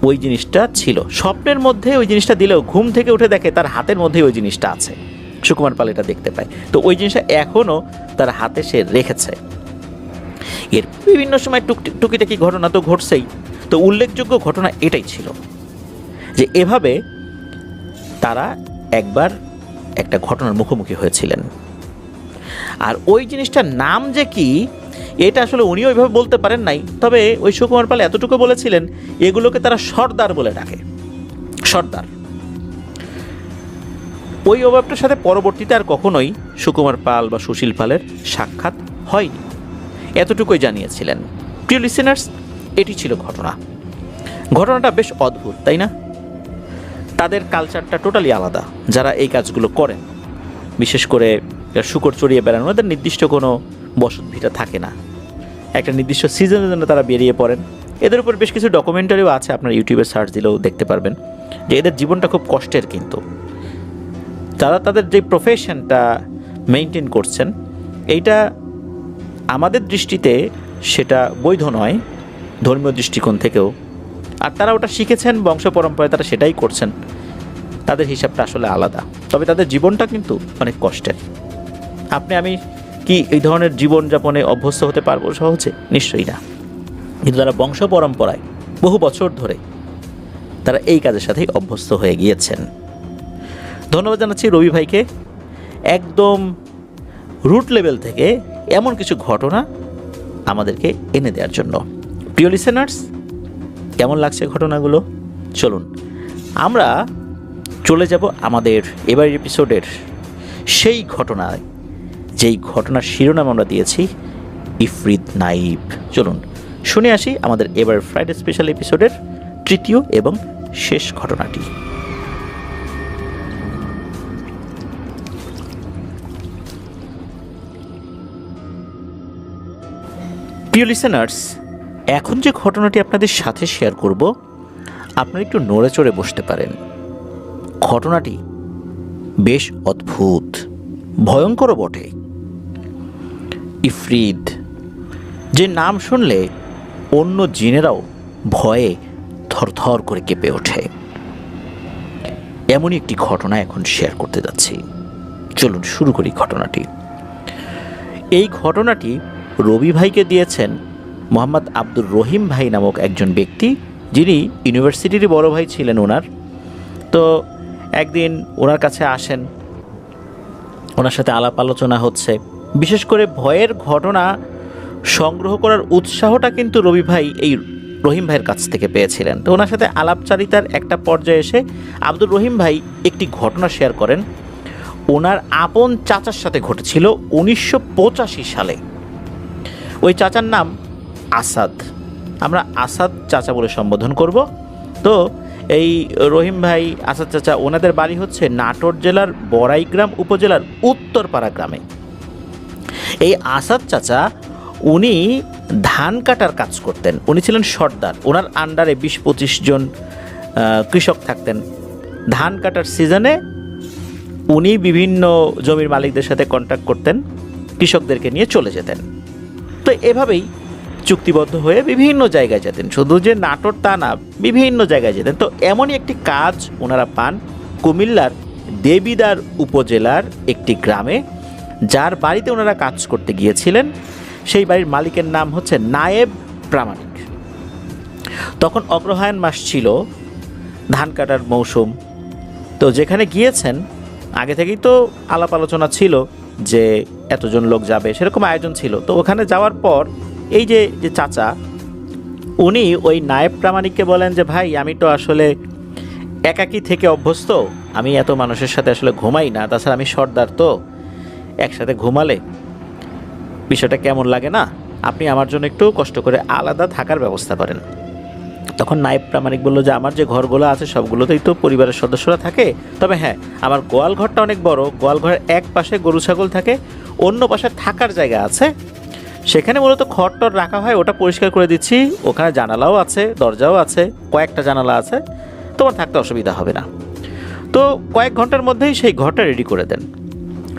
ওই জিনিসটা ছিল। স্বপ্নের মধ্যে ওই জিনিসটা দিলেও ঘুম থেকে উঠে দেখে তার হাতের মধ্যেই ওই জিনিসটা আছে। সুকুমার পাল এটা দেখতে পায়, তো ওই জিনিসটা এখনও তার হাতে সে রেখেছে। এর বিভিন্ন সময় টুকিটাকি ঘটনা তো ঘটছেই, তো উল্লেখযোগ্য ঘটনা এটাই ছিল যে এভাবে তারা একবার একটা ঘটনার মুখোমুখি হয়েছিলেন। আর ওই জিনিসটার নাম যে কি এটা আসলে উনিও ওইভাবে বলতে পারেন নাই, তবে ওই সুকুমার পাল এতটুকু বলেছিলেন এগুলোকে তারা সর্দার বলে ডাকে, সর্দার। ওই অভাবটার সাথে পরবর্তীতে আর কখনোই সুকুমার পাল বা সুশীল পালের সাক্ষাৎ হয়নি, এতটুকুই জানিয়েছিলেন। প্রিয় লিসেনার্স, এটি ছিল ঘটনা। ঘটনাটা বেশ অদ্ভুত, তাই না? তাদের কালচারটা টোটালি আলাদা যারা এই কাজগুলো করেন। বিশেষ করে শূকর চড়িয়ে বেড়ানো, ওদের নির্দিষ্ট কোনো বসত ভিটা থাকে না, একটা নির্দিষ্ট সিজনের জন্য তারা বেরিয়ে পড়েন। এদের উপর বেশ কিছু ডকুমেন্টারিও আছে, আপনার ইউটিউবে সার্চ দিলেও দেখতে পারবেন যে এদের জীবনটা খুব কষ্টের। কিন্তু তারা তাদের যে প্রফেশনটা মেনটেন করছেন, এইটা আমাদের দৃষ্টিতে সেটা বৈধ নয় ধর্মীয় দৃষ্টিকোণ থেকেও। আর তারা ওটা শিখেছেন বংশ পরম্পরায়, তারা সেটাই করছেন। তাদের হিসাবটা আসলে আলাদা, তবে তাদের জীবনটা কিন্তু অনেক কষ্টের। আমি কি এই ধরনের জীবনযাপনে অভ্যস্ত হতে পারবো সহজে? নিশ্চয়ই না। কিন্তু তারা বংশ পরম্পরায় বহু বছর ধরে তারা এই কাজের সাথেই অভ্যস্ত হয়ে গিয়েছেন। ধন্যবাদ জানাচ্ছি রবি ভাইকে, একদম রুট লেভেল থেকে এমন কিছু ঘটনা আমাদেরকে এনে দেওয়ার জন্য। প্রিয় লিসেনার্স, কেমন লাগছে ঘটনাগুলো? চলুন আমরা চলে যাব আমাদের এবারের এপিসোডের সেই ঘটনায়, যেই ঘটনার শিরোনাম আমরা দিয়েছি ইফরিত নাইব। চলুন শুনে আসি আমাদের এবার ফ্রাইডে স্পেশাল এপিসোডের তৃতীয় এবং শেষ ঘটনাটি। প্রিয় লিসেনার্স, এখন যে ঘটনাটি আপনাদের সাথে শেয়ার করব, আপনারা একটু নড়ে চড়ে বসতে পারেন। ঘটনাটি বেশ অদ্ভুত, ভয়ঙ্করও বটে। ইফরিত, যে নাম শুনলে অন্য জিনেরাও ভয়ে থরথর করে কেঁপে ওঠে, এমনই একটি ঘটনা এখন শেয়ার করতে যাচ্ছি। চলুন শুরু করি ঘটনাটি। এই ঘটনাটি রবি ভাইকে দিয়েছেন মোহাম্মদ আব্দুর রহিম ভাই নামক একজন ব্যক্তি, যিনি ইউনিভার্সিটির বড় ভাই ছিলেন ওনার। তো একদিন ওনার কাছে আসেন, ওনার সাথে আলাপ আলোচনা হচ্ছে। বিশেষ করে ভয়ের ঘটনা সংগ্রহ করার উৎসাহটা কিন্তু রবি ভাই এই রহিম ভাইয়ের কাছ থেকে পেয়েছিলেন। তো ওনার সাথে আলাপচারিতার একটা পর্যায়ে এসে আব্দুর রহিম ভাই একটি ঘটনা শেয়ার করেন। ওনার আপন চাচার সাথে ঘটেছিল 1985 সালে। ওই চাচার নাম আসাদ, আমরা আসাদ চাচা বলে সম্বোধন করব। তো এই রহিম ভাই, আসাদ চাচা, ওনাদের বাড়ি হচ্ছে নাটোর জেলার বড়াইগ্রাম উপজেলার উত্তরপাড়া গ্রামে। এই আসাদ চাচা উনি ধান কাটার কাজ করতেন, উনি ছিলেন সর্দার। ওনার আন্ডারে 20-25 জন কৃষক থাকতেন। ধান কাটার সিজনে উনি বিভিন্ন জমির মালিকদের সাথে কন্ট্যাক্ট করতেন, কৃষকদেরকে নিয়ে চলে যেতেন। তো এভাবেই চুক্তিবদ্ধ হয়ে বিভিন্ন জায়গায় যেতেন, শুধু যে নাটোর তা না, বিভিন্ন জায়গায় যেতেন। তো এমনই একটি কাজ ওনারা পান কুমিল্লার দেবিদ্বার উপজেলার একটি গ্রামে, যার বাড়িতে ওনারা কাজ করতে গিয়েছিলেন। সেই বাড়ির মালিকের নাম হচ্ছে নায়েব প্রামাণিক। তখন অগ্রহায়ণ মাস ছিল, ধান কাটার মৌসুম। তো যেখানে গিয়েছেন আগে থেকেই তো আলাপ আলোচনা ছিল যে এতজন লোক যাবে, সেরকম আয়োজন ছিল। তো ওখানে যাওয়ার পর এই যে চাচা, উনি ওই নায়েব প্রামাণিককে বলেন যে ভাই, আমি তো আসলে একাকী থেকে অভ্যস্ত, আমি এত মানুষের সাথে আসলে ঘুমাই না, তাছাড়া আমি সর্দার, তো একসাথে ঘুমালে বিষয়টা কেমন লাগে না, আপনি আমার জন্য একটু কষ্ট করে আলাদা থাকার ব্যবস্থা করেন। তখন নায়েব প্রামাণিক বলল যে আমার যে ঘরগুলো আছে সবগুলোতেই তো পরিবারের সদস্যরা থাকে, তবে হ্যাঁ, আমার গোয়াল ঘরটা অনেক বড়, গোয়াল ঘরের এক পাশে গরু ছাগল থাকে, অন্য পাশে থাকার জায়গা আছে, সেখানে মূলত খড়টর রাখা হয়, ওটা পরিষ্কার করে দিচ্ছি, ওখানে জানালাও আছে, দরজাও আছে, কয়েকটা জানালা আছে, তোমার থাকতে অসুবিধা হবে না। তো কয়েক ঘন্টার মধ্যেই সেই ঘরটা রেডি করে দেন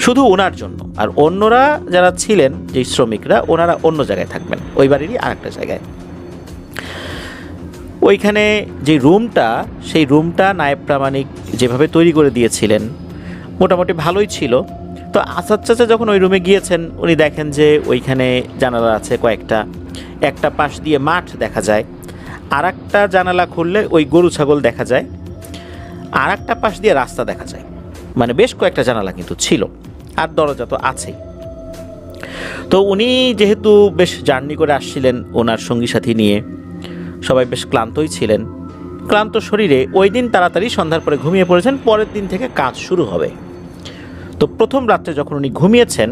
শুধু ওনার জন্য, আর অন্যরা যারা ছিলেন যে শ্রমিকরা, ওনারা অন্য জায়গায় থাকবেন, ওই বাড়িরই আরেকটা জায়গায়। ওইখানে যে রুমটা, সেই রুমটা নায়েব প্রামাণিক যেভাবে তৈরি করে দিয়েছিলেন মোটামুটি ভালোই ছিল। তো আসাদ চাচা যখন ওই রুমে গিয়েছেন, উনি দেখেন যে ওইখানে জানালা আছে কয়েকটা, একটা পাশ দিয়ে মাঠ দেখা যায়, আর একটা জানালা খুললে ওই গরু ছাগল দেখা যায়, আর একটা পাশ দিয়ে রাস্তা দেখা যায়, মানে বেশ কয়েকটা জানালা কিন্তু ছিল, আর দরজা তো আছেই। তো উনি যেহেতু বেশ জার্নি করে আসছিলেন ওনার সঙ্গী সাথী নিয়ে, সবাই বেশ ক্লান্তই ছিলেন, ক্লান্ত শরীরে ওই দিন তাড়াতাড়ি সন্ধ্যার পরে ঘুমিয়ে পড়েছেন, পরের দিন থেকে কাজ শুরু হবে। তো প্রথম রাত্রে যখন উনি ঘুমিয়েছেন,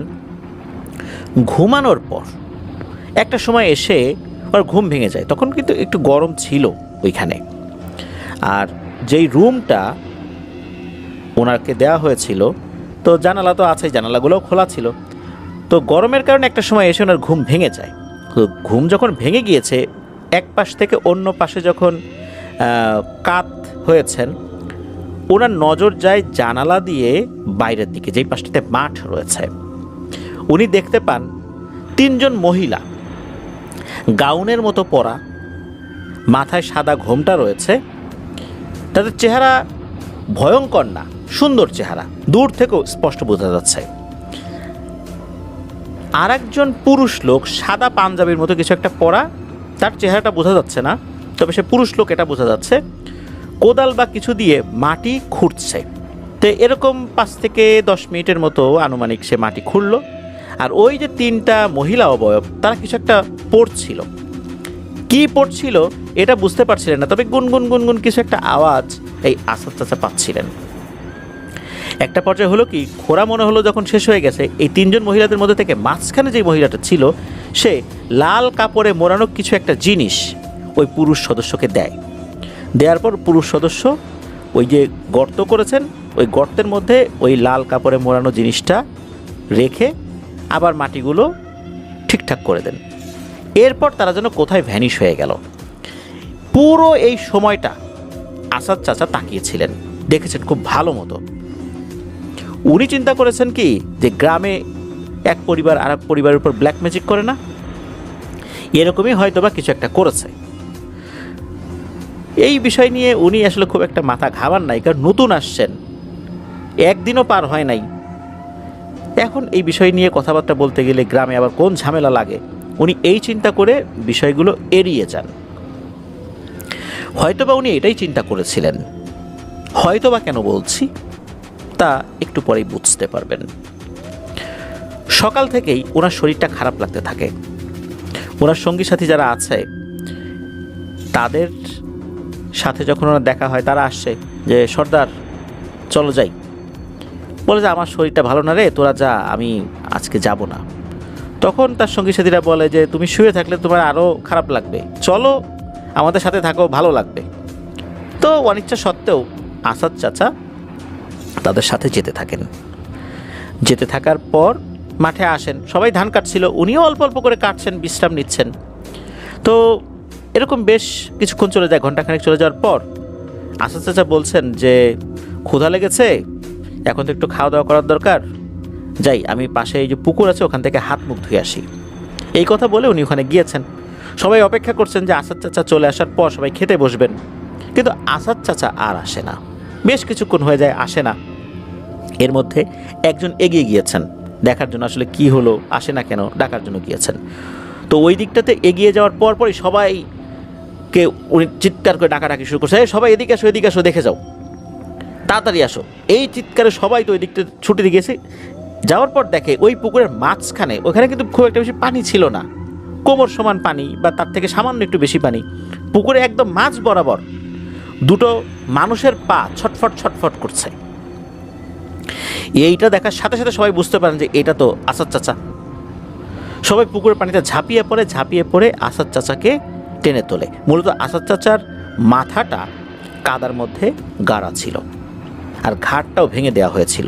ঘুমানোর পর একটা সময় এসে ওর ঘুম ভেঙে যায়। তখন কিন্তু একটু গরম ছিল ওইখানে, আর যেই রুমটা ওনাকে দেওয়া হয়েছিল, তো জানালা তো আছেই, জানালাগুলোও খোলা ছিল। তো গরমের কারণে একটা সময় এসে ওনার ঘুম ভেঙে যায়। তো ঘুম যখন ভেঙে গিয়েছে, এক পাশ থেকে অন্য পাশে যখন কাত হয়েছেন, ওনার নজর যায় জানালা দিয়ে বাইরের দিকে, যেই পাশটাতে মাঠ রয়েছে। উনি দেখতে পান 3 জন মহিলা, গাউনের মতো পরা, মাথায় সাদা ঘোমটা রয়েছে, তাদের চেহারা ভয়ঙ্কর না, সুন্দর চেহারা, দূর থেকেও স্পষ্ট বোঝা যাচ্ছে। আর একজন পুরুষ লোক সাদা পাঞ্জাবির মতো কিছু একটা পরা, তার চেহারাটা বোঝা যাচ্ছে না, তবে সে পুরুষ লোক এটা বোঝা যাচ্ছে, কোদাল বা কিছু দিয়ে মাটি খুঁড়ছে। তো এরকম 5 থেকে 10 মিনিটের মতো আনুমানিক সে মাটি খুঁড়ল। আর ওই যে 3টা মহিলা অবয়ব, তারা কিছু একটা পড়ছিল, কি পড়ছিল এটা বুঝতে পারছিলেন না, তবে গুনগুন গুনগুন কিছু একটা আওয়াজ এই আসাদ চাচা পাচ্ছিলেন। একটা পর্যায়ে হলো কি, খোঁড়া মনে হলো যখন শেষ হয়ে গেছে, এই 3 জন মহিলাদের মধ্যে থেকে মাঝখানে যে মহিলাটা ছিল, সে লাল কাপড়ে মোড়ানো কিছু একটা জিনিস ওই পুরুষ সদস্যকে দেয়। দেওয়ার পর পুরুষ সদস্য ওই যে গর্ত করেছেন, ওই গর্তের মধ্যে ওই লাল কাপড়ে মোড়ানো জিনিসটা রেখে আবার মাটিগুলো ঠিকঠাক করে দেন। এরপর তারা যেন কোথায় ভ্যানিশ হয়ে গেল। পুরো এই সময়টা আসাদ চাচা তাকিয়েছিলেন, দেখেছেন খুব ভালো মতো। উনি চিন্তা করেছেন কি, যে গ্রামে এক পরিবার আর এক পরিবারের উপর ব্ল্যাক ম্যাজিক করে না, এরকমই হয়তো বা কিছু একটা করেছে। এই বিষয় নিয়ে উনি আসলে খুব একটা মাথা ঘামান নাই, কারণ নতুন আসছেন, একদিনও পার হয় নাই। এখন এই বিষয় নিয়ে কথাবার্তা বলতে গেলে গ্রামে আবার কোন ঝামেলা লাগে, উনি এই চিন্তা করে বিষয়গুলো এড়িয়ে যান। হয়তোবা উনি এটাই চিন্তা করেছিলেন, হয়তোবা কেন বলছি তা একটু পরেই বুঝতে পারবেন। সকাল থেকেই ওনার শরীরটা খারাপ লাগতে থাকে। ওনার সঙ্গী সাথী যারা আছে তাদের সাথে যখন ওনার দেখা হয়, তারা আসছে যে সর্দার চলো যাই, বলে যে আমার শরীরটা ভালো না রে, তোরা যা, আমি আজকে যাব না। তখন তার সঙ্গী সাথীরা বলে যে তুমি শুয়ে থাকলে তোমার আরও খারাপ লাগবে, চলো আমাদের সাথে থাকো, ভালো লাগবে। তো তো অনিচ্ছা সত্ত্বেও আসাদ চাচা তাদের সাথে যেতে থাকেন। যেতে থাকার পর মাঠে আসেন, সবাই ধান কাটছিল, উনিও অল্প অল্প করে কাটছেন, বিশ্রাম নিচ্ছেন। তো এরকম বেশ কিছুক্ষণ চলে যায়, ঘন্টাখানেক চলে যাওয়ার পর আসাদ চাচা বলছেন যে ক্ষুধা লেগেছে, এখন তো একটু খাওয়া দাওয়া করার দরকার, যাই আমি পাশে এই যে পুকুর আছে ওখান থেকে হাত মুখ ধুয়ে আসি। এই কথা বলে উনি ওখানে গিয়েছেন। সবাই অপেক্ষা করছেন যে আসাদ চাচা চলে আসার পর সবাই খেতে বসবেন, কিন্তু আসাদ চাচা আর আসে না। বেশ কিছুক্ষণ হয়ে যায়, আসে না। এর মধ্যে একজন এগিয়ে গিয়েছেন দেখার জন্য আসলে কি হলো, আসে না কেন, ডাকার জন্য গিয়েছেন। তো ওই দিকটাতে এগিয়ে যাওয়ার পরই সবাইকে উনি চিৎকার করে ডাকাডাকি শুরু করছে, সবাই এদিকে আসো, এদিকে আসো, দেখে যাও, তাড়াতাড়ি আসো। এই চিৎকারে সবাই তো ওই দিকটা ছুটে গিয়েছে। যাওয়ার পর দেখে ওই পুকুরের মাঝখানে, ওখানে কিন্তু খুব একটা বেশি পানি ছিল না, কোমর সমান পানি বা তার থেকে সামান্য একটু বেশি পানি। পুকুরে একদম মাঝ বরাবর দুটো মানুষের পা ছটফট ছটফট করছে। এইটা দেখার সাথে সাথে সবাই বুঝতে পারেন যে এটা তো আসাদ চাচা। সবাই পুকুরের পানিতে ঝাঁপিয়ে পড়ে আসাদ চাচাকে টেনে তোলে। মূলত আসাদ চাচার মাথাটা কাদার মধ্যে গাড়া ছিল, আর ঘাটটাও ভেঙে দেওয়া হয়েছিল।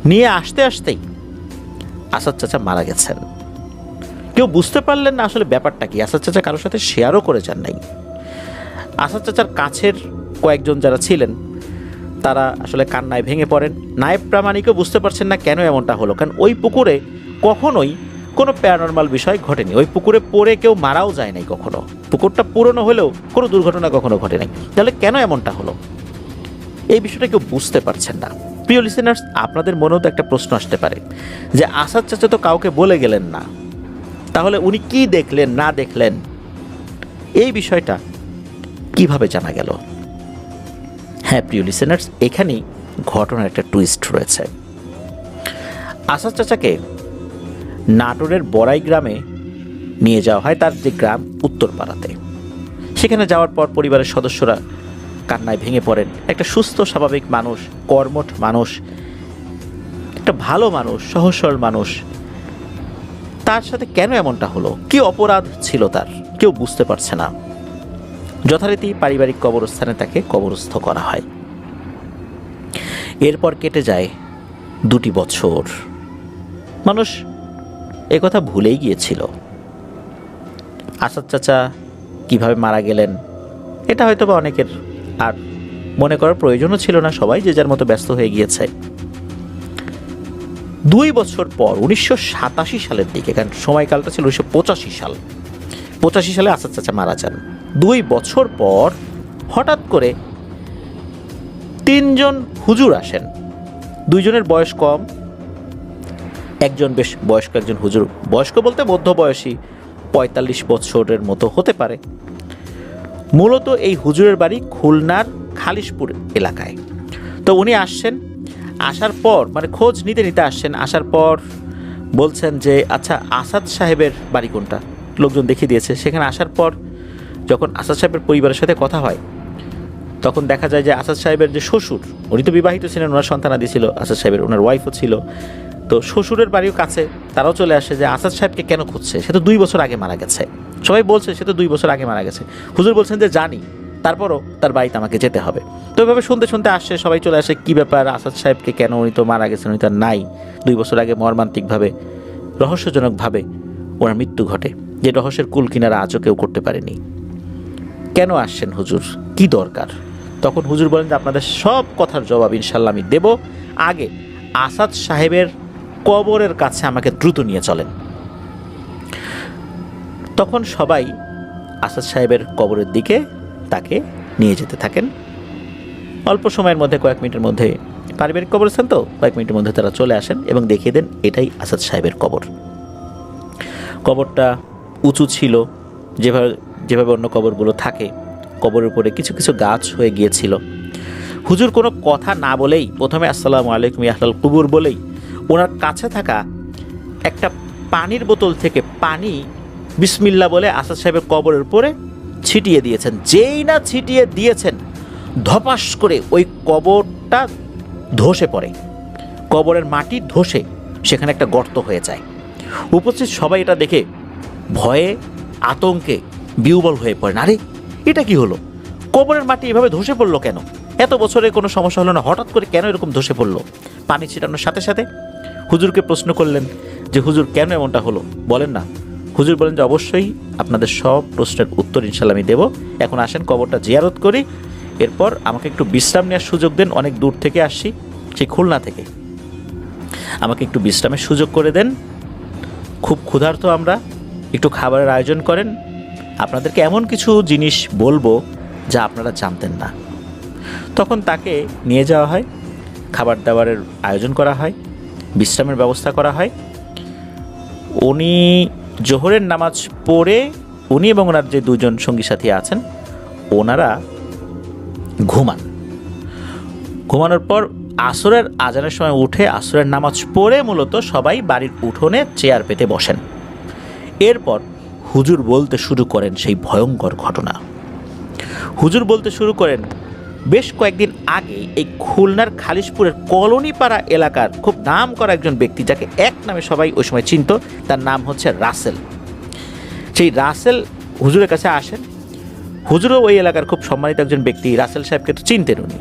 নিয়ে আসতে আসতেই আসাদ চাচা মারা গেছেন। কেউ বুঝতে পারলেন না আসলে ব্যাপারটা কি। আসাদ চাচা কারোর সাথে শেয়ারও করে যান নাই। আসাদ চাচার কাছের কয়েকজন যারা ছিলেন তারা আসলে কান্নায় ভেঙে পড়েন। নায়েব প্রামাণিকও বুঝতে পারছেন না কেন এমনটা হলো, কারণ ওই পুকুরে কখনোই কোনো প্যারানরমাল বিষয় ঘটেনি। ওই পুকুরে পড়ে কেউ মারাও যায় নাই কখনো, পুকুরটা পুরনো হলেও কোনো দুর্ঘটনা কখনো ঘটে নাই। তাহলে কেন এমনটা হলো, এই বিষয়টা কেউ বুঝতে পারছেন না। প্রিয় লিসেনার্স, আপনাদের মনেও তো একটা প্রশ্ন আসতে পারে যে আসাদ চাচা তো কাউকে বলে গেলেন না, তাহলে উনি কি দেখলেন না দেখলেন, এই বিষয়টা কিভাবে জানা গেল? হ্যাঁ প্রিয় লিসেনার্স, এখানেই ঘটনার একটা টুইস্ট রয়েছে। আসাদ চাচাকে নাটোরের বড়াই গ্রামে নিয়ে যাওয়া হয়, তার যে গ্রাম উত্তরপাড়াতে। সেখানে যাওয়ার পর পরিবারের সদস্যরা কান্নায় ভেঙে পড়েন। একটা সুস্থ স্বাভাবিক মানুষ, কর্মঠ মানুষ, একটা ভালো মানুষ, সহজ সরল মানুষ, তার সাথে কেন এমনটা হলো, কি অপরাধ ছিল তার, কেউ বুঝতে পারছে না। যথারীতি পারিবারিক কবরস্থানে তাকে কবরস্থ করা হয়। এরপর কেটে যায় 2 বছর। মানুষ একথা ভুলেই গিয়েছিল আসাদ চাচা কিভাবে মারা গেলেন। এটা হয়তো বা অনেকের আর মনে করার প্রয়োজনও ছিল না, সবাই যে যার মতো ব্যস্ত হয়ে গিয়েছে। 2 বছর পর 1987 সালের দিকে, কারণ সময়কালটা ছিল 1985 সাল, 85 সালে আসাদ চাচা মারা যান। 2 বছর পর হঠাৎ করে 3 জন হুজুর আসেন। 2 জনের বয়স কম, একজন বেশ বয়স্ক, একজন হুজুর। বয়স্ক বলতে মধ্যবয়সী, 45 বছরের মতো হতে পারে। মূলত এই হুজুরের বাড়ি খুলনার খালিশপুর এলাকায়। তো উনি আসছেন, আসার পর মানে খোঁজ নিতে নিতে আসছেন। আসার পর বলছেন যে আচ্ছা আসাদ সাহেবের বাড়ি কোনটা, লোকজন দেখিয়ে দিয়েছে। সেখানে আসার পর যখন আসাদ সাহেবের পরিবারের সাথে কথা হয়, তখন দেখা যায় যে আসাদ সাহেবের যে শ্বশুর, উনি তো বিবাহিত ছিলেন, ওনার সন্তানাদি ছিল, আসাদ সাহেবের ওনার ওয়াইফও ছিল। তো শ্বশুরের বাড়িও কাছে, তারাও চলে আসে যে আসাদ সাহেবকে কেন খুঁজছে, সে তো 2 বছর আগে মারা গেছে। সবাই বলছে সে তো 2 বছর আগে মারা গেছে। হুজুর বলছেন যে জানি, তারপরও তার বাড়িতে আমাকে যেতে হবে। তো এভাবে শুনতে শুনতে আসছে, সবাই চলে আসে, কী ব্যাপার আসাদ সাহেবকে কেন, উনি তো মারা গেছেন, উনি তো নাই। 2 বছর আগে মর্মান্তিকভাবে, রহস্যজনকভাবে ওনার মৃত্যু ঘটে, যে রহস্যের কুল কিনারা আজও কেউ করতে পারেনি। কেন আসছেন হুজুর, কি দরকার? তখন হুজুর বলেন যে আপনাদের সব কথার জবাব ইনশাল্লাহ আমি দেব, আগে আসাদ সাহেবের কবরের কাছে আমাকে দ্রুত নিয়ে চলেন। তখন সবাই আসাদ সাহেবের কবরের দিকে তাকে নিয়ে যেতে থাকেন। অল্প সময়ের মধ্যে, কয়েক মিনিটের মধ্যে, পারিবারিক কবরস্থান তো, কয়েক মিনিটের মধ্যে তারা চলে আসেন এবং দেখিয়ে দেন এটাই আসাদ সাহেবের কবর। কবরটা উঁচু ছিল, যেভাবে অন্য কবরগুলো থাকে। কবরের উপরে কিছু কিছু গাছ হয়ে গিয়েছিল। হুজুর কোনো কথা না বলেই প্রথমে আসসালামু আলাইকুম ইয়া আহলাল কুবুর বলেই ওনার কাছে থাকা একটা পানির বোতল থেকে পানি বিসমিল্লাহ বলে আসাদ সাহেবের কবরের উপরে ছিটিয়ে দিয়েছেন। যেই না ছিটিয়ে দিয়েছেন, ধপাস করে ওই কবরটা ধসে পড়ে, কবরের মাটি ধসে সেখানে একটা গর্ত হয়ে যায়। উপস্থিত সবাই এটা দেখে ভয়ে আতঙ্কে বিহ্বল হয়ে পড়েন। আরে এটা কি হলো? কবরের মাটি এভাবে ধসে পড়লো কেন? এত বছরে কোনো সমস্যা হলো না, হঠাৎ করে কেন এরকম ধসে পড়লো? পানি ছিটানোর সাথে সাথে হুজুরকে প্রশ্ন করলেন যে হুজুর কেন এমনটা হলো, বলেন না। হুজুর বলেন যে অবশ্যই আপনাদের সব প্রশ্নের উত্তর ইনশাল্লাহ আমি দেবো। এখন আসেন কবরটা জিয়ারত করি, এরপর আমাকে একটু বিশ্রাম নেওয়ার সুযোগ দেন, অনেক দূর থেকে আসছি, সেই খুলনা থেকে, আমাকে একটু বিশ্রামের সুযোগ করে দেন, খুব ক্ষুধার্ত আমরা, একটু খাবারের আয়োজন করেন, আপনাদেরকে এমন কিছু জিনিস বলবো যা আপনারা জানতেন না। তখন তাকে নিয়ে যাওয়া হয়, খাবার দাবারের আয়োজন করা হয়, বিশ্রামের ব্যবস্থা করা হয়। উনি জোহরের নামাজ পড়ে উনি এবং ওনার যে দুজন সঙ্গী সাথী আছেন ওনারা ঘুমানোর পর আসরের আজানের সময় উঠে আসরের নামাজ পড়ে মূলত সবাই বাড়ির উঠোনে চেয়ার পেতে বসেন। এরপর হুজুর বলতে শুরু করেন সেই ভয়ঙ্কর ঘটনা। হুজুর বলতে শুরু করেন বেশ কয়েকদিন আগে এই খুলনার খালিশপুরের কলোনিপাড়া এলাকার খুব নাম করা একজন ব্যক্তি, যাকে এক নামে সবাই ওই সময় চিনত, তার নাম হচ্ছে রাসেল। সেই রাসেল হুজুরের কাছে আসেন। হুজুরও ওই এলাকার খুব সম্মানিত একজন ব্যক্তি, রাসেল সাহেবকে তো চিনতেন উনি।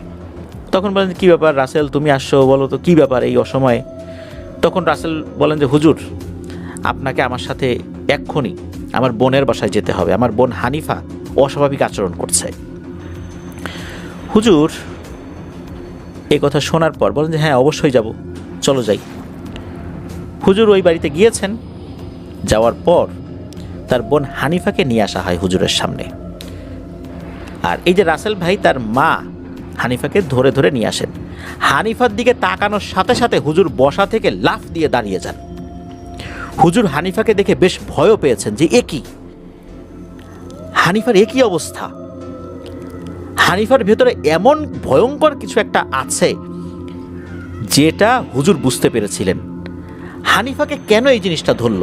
তখন বলেন কী ব্যাপার রাসেল, তুমি আসছো, বলো তো কী ব্যাপার এই অসময়ে? তখন রাসেল বলেন যে হুজুর, আপনাকে আমার সাথে এক্ষুনি আমার বোনের বাসায় যেতে হবে, আমার বোন হানিফা অস্বাভাবিক আচরণ করছে। হুজুর এই কথা শোনার পর বলেন যে হ্যাঁ অবশ্যই যাব, চলো যাই। হুজুর ওই বাড়িতে গিয়েছেন। যাওয়ার পর তার বোন হানিফাকে নিয়ে আসা হয় হুজুরের সামনে। আর এই যে রাসেল ভাই তার মা হানিফাকে ধরে ধরে নিয়ে আসেন। হানিফার দিকে তাকানোর সাথে সাথে হুজুর বসা থেকে লাফ দিয়ে দাঁড়িয়ে যান। হুজুর হানিফাকে দেখে বেশ ভয়ও পেয়েছেন যে এ কি, হানিফার একই অবস্থা। হানিফার ভেতরে এমন ভয়ঙ্কর কিছু একটা আছে যেটা হুজুর বুঝতে পেরেছিলেন। হানিফাকে কেন এই জিনিসটা ধরল?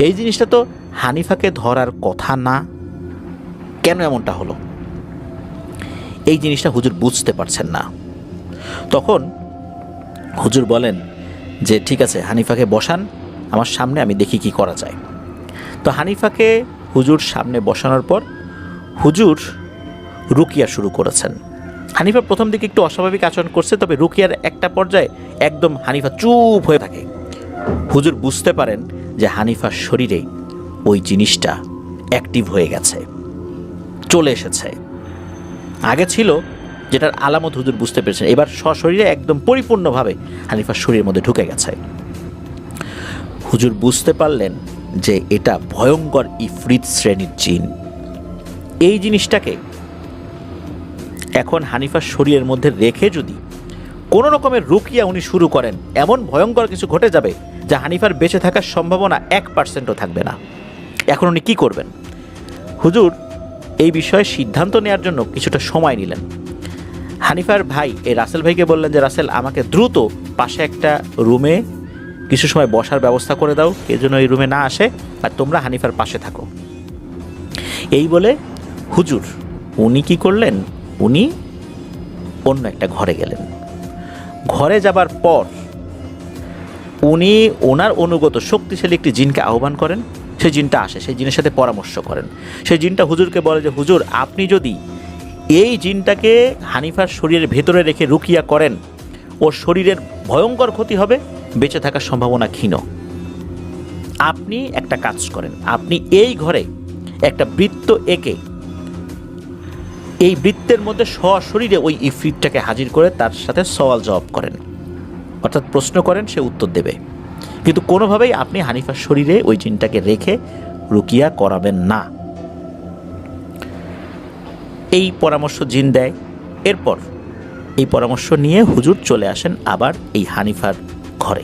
এই জিনিসটা তো হানিফাকে ধরার কথা না, কেন এমনটা হলো? এই জিনিসটা হুজুর বুঝতে পারছেন না। তখন হুজুর বলেন যে ঠিক আছে, হানিফাকে বসান আমার সামনে, আমি দেখি কি করা যায়। তো হানিফাকে হুজুর সামনে বসানোর পর হুজুর রুকিয়া শুরু করেছেন। হানিফা প্রথম দিকে একটু অস্বাভাবিক আচরণ করছে, তবে রুকিয়ার একটা পর্যায়ে একদম হানিফা চুপ হয়ে থাকে। হুজুর বুঝতে পারেন যে হানিফার শরীরে ওই জিনিসটা অ্যাক্টিভ হয়ে গেছে, চলে এসেছে। আগে ছিল যেটার আলামত হুজুর বুঝতে পেরেছেন, এবার সশরীরে একদম পরিপূর্ণভাবে হানিফার শরীরের মধ্যে ঢুকে গেছে। হুজুর বুঝতে পারলেন যে এটা ভয়ঙ্কর ইফরিত শ্রেণীর জিন। এই জিনিসটাকে এখন হানিফার শরীরের মধ্যে রেখে যদি কোনো রকমের রুকিয়া উনি শুরু করেন, এমন ভয়ঙ্কর কিছু ঘটে যাবে যা হানিফার বেঁচে থাকার সম্ভাবনা 1%ও থাকবে না। এখন উনি কী করবেন? হুজুর এই বিষয়ে সিদ্ধান্ত নেওয়ার জন্য কিছুটা সময় নিলেন। হানিফার ভাই এই রাসেল ভাইকে বললেন যে রাসেল, আমাকে দ্রুত পাশে একটা রুমে কিছু সময় বসার ব্যবস্থা করে দাও, এর জন্য এই রুমে না আসে, আর তোমরা হানিফার পাশে থাকো। এই বলে হুজুর উনি কি করলেন, উনি অন্য একটা ঘরে গেলেন। ঘরে যাবার পর উনি ওনার অনুগত শক্তিশালী একটি জিনকে আহ্বান করেন। সেই জিনটা আসে, সেই জিনের সাথে পরামর্শ করেন। সেই জিনটা হুজুরকে বলে যে হুজুর, আপনি যদি এই জিনটাকে হানিফার শরীরের ভেতরে রেখে রুকিয়া করেন, ওর শরীরের ভয়ঙ্কর ক্ষতি হবে, বেঁচে থাকার সম্ভাবনা ক্ষীণ। আপনি একটা কাজ করেন, আপনি এই ঘরে একটা বৃত্ত এঁকে এই বৃত্তের মধ্যে সশরীরে ওই ইফরিতটাকে হাজির করে তার সাথে সওয়াল জবাব করেন, অর্থাৎ প্রশ্ন করেন, সে উত্তর দেবে। কিন্তু কোনোভাবেই আপনি হানিফার শরীরে ওই জিনটাকে রেখে রুকিয়া করাবেন না। এই পরামর্শ জিন দেয়। এরপর এই পরামর্শ নিয়ে হুজুর চলে আসেন আবার এই হানিফার ঘরে।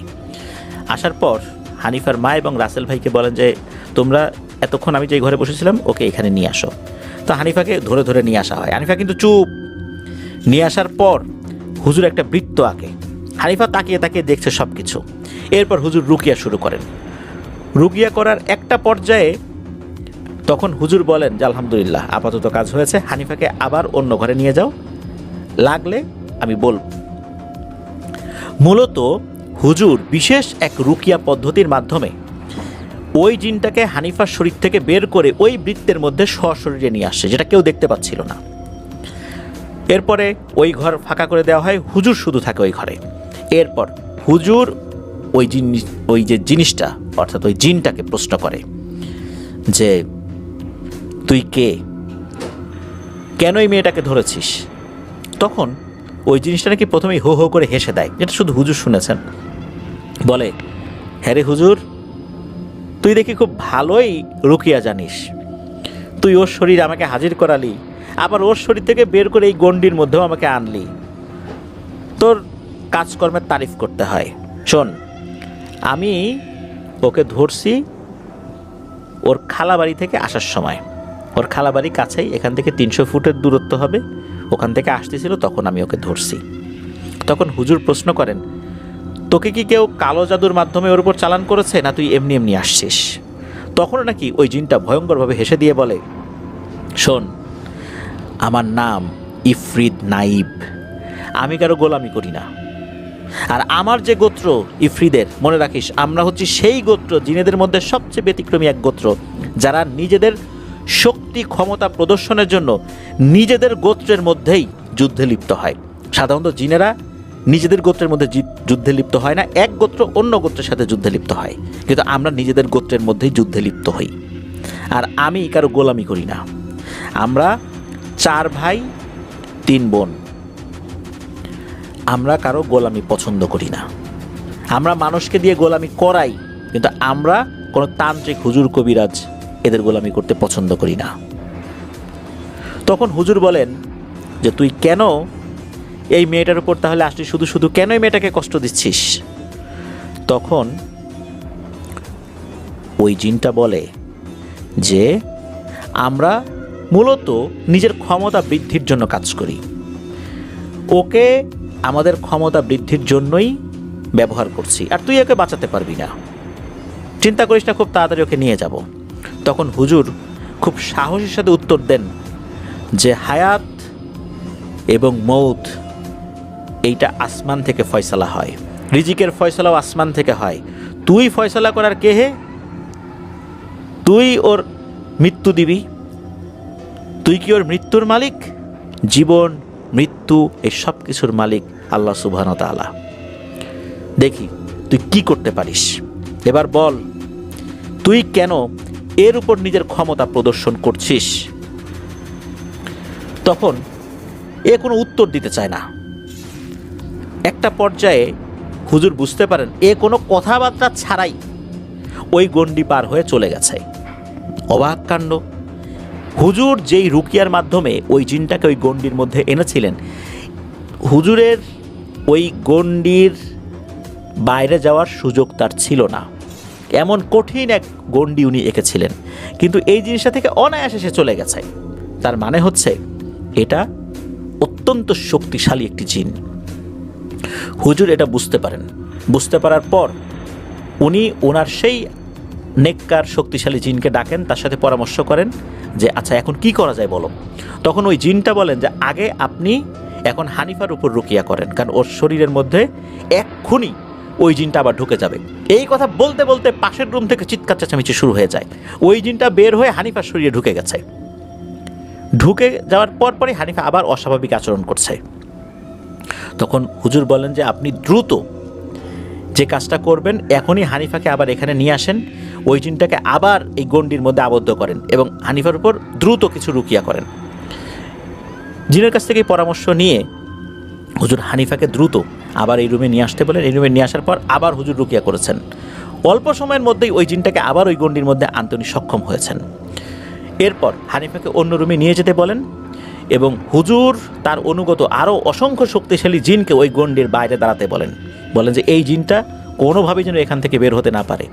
আসার পর হানিফার মা এবং রাসেল ভাইকে বলেন যে তোমরা এতক্ষণ আমি যে ঘরে বসেছিলাম ওকে এখানে নিয়ে আসো। তো হানিফাকে ধরে ধরে নিয়ে আসা হয়। হানিফা কিন্তু চুপ। নিয়ে আসার পর হুজুর একটা বৃত্ত আঁকে। হানিফা তাকিয়ে তাকিয়ে দেখছে সব কিছু। এরপর হুজুর রুকিয়া শুরু করেন। রুকিয়া করার একটা পর্যায়ে তখন হুজুর বলেন যে আলহামদুলিল্লাহ, আপাতত কাজ হয়েছে, হানিফাকে আবার অন্য ঘরে নিয়ে যাও, লাগলে আমি বলব। মূলত হুজুর বিশেষ এক রুকিয়া পদ্ধতির মাধ্যমে ওই জিনটাকে হানিফার শরীর থেকে বের করে ওই বৃত্তের মধ্যে সশরীরে নিয়ে আসছে, যেটা কেউ দেখতে পাচ্ছিল না। এরপরে ওই ঘর ফাঁকা করে দেওয়া হয়, হুজুর শুধু থাকে ওই ঘরে। এরপর হুজুর ওই যে জিনিসটা অর্থাৎ ওই জিনটাকে প্রশ্ন করে যে তুই কে, কেন এই মেয়েটাকে ধরেছিস? তখন ওই জিনিসটা নাকি প্রথমেই হো হো করে হেসে দেয়, যেটা শুধু হুজুর শুনেছেন। বলে, হ্যাঁ রে হুজুর, তুই দেখি খুব ভালোই রুকিয়া জানিস। তুই ওর শরীর আমাকে হাজির করালি, আবার ওর শরীর থেকে বের করে এই গণ্ডির মধ্যেও আমাকে আনলি। তোর কাজকর্মের তারিফ করতে হয়। শোন, আমি ওকে ধরছি ওর খালাবাড়ি থেকে আসার সময়। ওর খালাবাড়ি কাছেই, এখান থেকে 300 ফুটের দূরত্ব হবে। ওখান থেকে আসতেছিল, তখন আমি ওকে ধরছি। তখন হুজুর প্রশ্ন করেন, তোকে কি কেউ কালো জাদুর মাধ্যমে ওর উপর চালান করেছে, না তুই এমনি এমনি আসছিস? তখন নাকি ওই জিনটা ভয়ঙ্করভাবে হেসে দিয়ে বলে, শোন, আমার নাম ইফরিত নাইব, আমি কারো গোলামি করি না। আর আমার যে গোত্র ইফরিদের, মনে রাখিস আমরা হচ্ছি সেই গোত্র জিনেদের মধ্যে সবচেয়ে ব্যতিক্রমী এক গোত্র, যারা নিজেদের শক্তি ক্ষমতা প্রদর্শনের জন্য নিজেদের গোত্রের মধ্যেই যুদ্ধে লিপ্ত হয়। সাধারণত জিনেরা নিজেদের গোত্রের মধ্যে যুদ্ধে লিপ্ত হয় না, এক গোত্র অন্য গোত্রের সাথে যুদ্ধে লিপ্ত হয়, কিন্তু আমরা নিজেদের গোত্রের মধ্যেই যুদ্ধে লিপ্ত হই। আর আমি কারো গোলামি করি না। আমরা 4 ভাই 3 বোন, আমরা কারো গোলামি পছন্দ করি না। আমরা মানুষকে দিয়ে গোলামি করাই, কিন্তু আমরা কোনো তান্ত্রিক হুজুর কবিরাজ এদের গোলামি করতে পছন্দ করি না। তখন হুজুর বলেন যে তুই কেন এই মেয়েটার উপর তাহলে আসলি, শুধু শুধু কেন এই মেয়েটাকে কষ্ট দিচ্ছিস? তখন ওই জিনটা বলে যে আমরা মূলত নিজের ক্ষমতা বৃদ্ধির জন্য কাজ করি, ওকে আমাদের ক্ষমতা বৃদ্ধির জন্যই ব্যবহার করছি, আর তুই ওকে বাঁচাতে পারবি না, চিন্তা করিস না, খুব তাড়াতাড়ি ওকে নিয়ে যাব। তখন হুজুর খুব সাহসের সাথে উত্তর দেন যে হায়াত এবং মৌত এইটা আসমান থেকে ফয়সালা হয়, রিজিকের ফয়সালাও আসমান থেকে হয়। তুই ফয়সালা করার কে হে? তুই ওর মৃত্যু দিবি? তুই কি ওর মৃত্যুর মালিক? জীবন মৃত্যু এই সব কিছুর মালিক আল্লাহ সুবহানাহু ওয়া তাআলা। দেখি তুই কি করতে পারিস, এবার বল, তুই কেন এর উপর নিজের ক্ষমতা প্রদর্শন করছিস? তখন এ কোনো উত্তর দিতে চায় না। একটা পর্যায়ে হুজুর বুঝতে পারেন এ কোনো কথাবার্তা ছাড়াই ওই গণ্ডি পার হয়ে চলে গেছে। অবাক কাণ্ড! হুজুর যেই রুকিয়ার মাধ্যমে ওই জিনটাকে ওই গণ্ডির মধ্যে এনেছিলেন, হুজুরের ওই গণ্ডির বাইরে যাওয়ার সুযোগ তার ছিল না। এমন কঠিন এক গণ্ডি উনি এঁকেছিলেন, কিন্তু এই জিনিসটা থেকে অনায়াসে সে চলে গেছে। তার মানে হচ্ছে এটা অত্যন্ত শক্তিশালী একটি জিন। হুজুর এটা বুঝতে পারেন। বুঝতে পারার পর উনি ওনার সেই নেককার শক্তিশালী জিনকে ডাকেন, তার সাথে পরামর্শ করেন যে আচ্ছা এখন কি করা যায় বলো। তখন ওই জিনটা বলেন যে আগে আপনি এখন হানিফার উপর রুকিয়া করেন, কারণ ওর শরীরের মধ্যে এক্ষুনি ওই জিনটা আবার ঢুকে যাবে। এই কথা বলতে বলতে পাশের রুম থেকে চিৎকার চেঁচামেচি শুরু হয়ে যায়। ওই জিনটা বের হয়ে হানিফার শরীরে ঢুকে গেছে। ঢুকে যাওয়ার পরপরই হানিফা আবার অস্বাভাবিক আচরণ করছে। তখন হুজুর বলেন যে আপনি দ্রুত যে কাজটা করবেন, এখনই হানিফাকে আবার এখানে নিয়ে আসেন, ওই জিনটাকে আবার এই গণ্ডির মধ্যে আবদ্ধ করেন এবং হানিফার উপর দ্রুত কিছু রুকিয়া করেন। জিনের কাছ থেকে পরামর্শ নিয়ে হুজুর হানিফাকে দ্রুত আবার এই রুমে নিয়ে আসতে বলেন। এই রুমে নিয়ে আসার পর আবার হুজুর রুকিয়া করেছেন। অল্প সময়ের মধ্যেই ওই জিনটাকে আবার ওই গণ্ডির মধ্যে আনতে উনি সক্ষম হয়েছেন। এরপর হানিফাকে অন্য রুমে নিয়ে যেতে বলেন এবং হুজুর তার অনুগত আরও অসংখ্য শক্তিশালী জিনকে ওই গণ্ডির বাইরে দাঁড়াতে বলেন। বলেন যে এই জিনটা কোনোভাবেই যেন এখান থেকে বের হতে না পারে,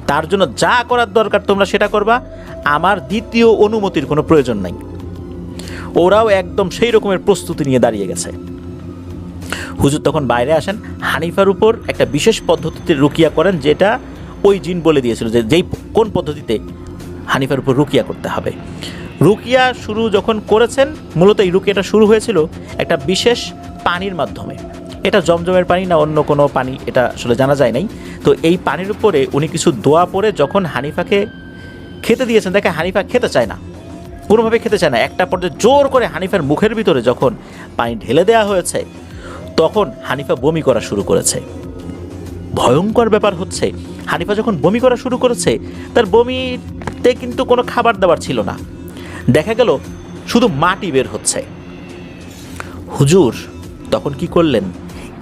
তার জন্য যা করার দরকার তোমরা সেটা করবা, আমার দ্বিতীয় অনুমতির কোনো প্রয়োজন নাই। ওরাও একদম সেই রকমের প্রস্তুতি নিয়ে দাঁড়িয়ে গেছে। হুজুর তখন বাইরে আসেন, হানিফার উপর একটা বিশেষ পদ্ধতিতে রুকিয়া করেন, যেটা ওই জিন বলে দিয়েছিল যে কোন পদ্ধতিতে হানিফার উপর রুকিয়া করতে হবে। রুকিয়া শুরু যখন করেছেন, মূলত এই রুকিয়াটা শুরু হয়েছিল একটা বিশেষ পানির মাধ্যমে। এটা জমজমের পানি না অন্য কোনো পানি এটা আসলে জানা যায় নাই। তো এই পানির উপরে উনি কিছু দোয়া পড়ে যখন হানিফাকে খেতে দিয়েছেন, দেখে হানিফা খেতে চায় না। কোনোভাবে খেতে চায় না। একটা পর্যায়ে জোর করে হানিফার মুখের ভিতরে যখন পানি ঢেলে দেওয়া হয়েছে, তখন হানিফা বমি করা শুরু করেছে। ভয়ঙ্কর ব্যাপার হচ্ছে, হানিফা যখন বমি করা শুরু করেছে, তার বমিতে কিন্তু কোনো খাবার দাবার ছিল না, দেখা গেল শুধু মাটি বের হচ্ছে। হুজুর তখন কি করলেন,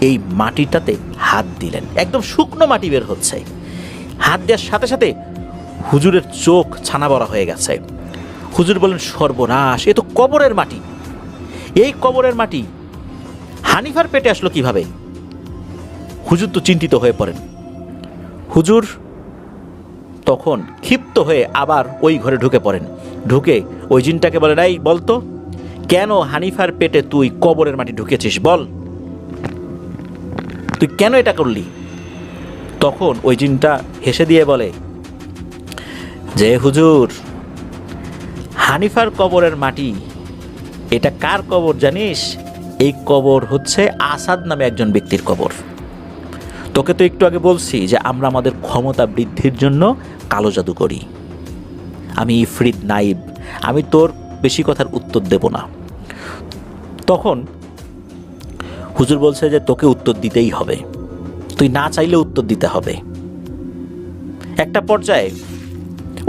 এই মাটিটাতে হাত দিলেন, একদম শুকনো মাটি বের হচ্ছে। হাত দেওয়ার সাথে সাথে হুজুরের চোখ ছানা বড়া হয়ে গেছে। হুজুর বলেন, সর্বনাশ, এ তো কবরের মাটি। এই কবরের মাটি হানিফার পেটে আসলো কিভাবে? হুজুর তো চিন্তিত হয়ে পড়েন। হুজুর তখন ক্ষিপ্ত হয়ে আবার ওই ঘরে ঢুকে পড়েন। ঢুকে ওই জিনটাকে বলেন, এই বলতো, কেন হানিফার পেটে তুই কবরের মাটি ঢুকেছিস, বল, তুই কেন এটা করলি? তখন ওই জিনটা হেসে দিয়ে বলে যে, হুজুর, হানিফার কবরের মাটি, এটা কার কবর জানিস? এই কবর হচ্ছে আসাদ নামে একজন ব্যক্তির কবর। তোকে তো একটু আগে বলছি যে আমরা আমাদের ক্ষমতা বৃদ্ধির জন্য কালো জাদু করি। আমি ইফরিত নাইব, আমি তোর বেশি কথার উত্তর দেব না। তখন হুজুর বলছে যে তোকে উত্তর দিতেই হবে, তুই না চাইলে উত্তর দিতে হবে। একটা পর্যায়ে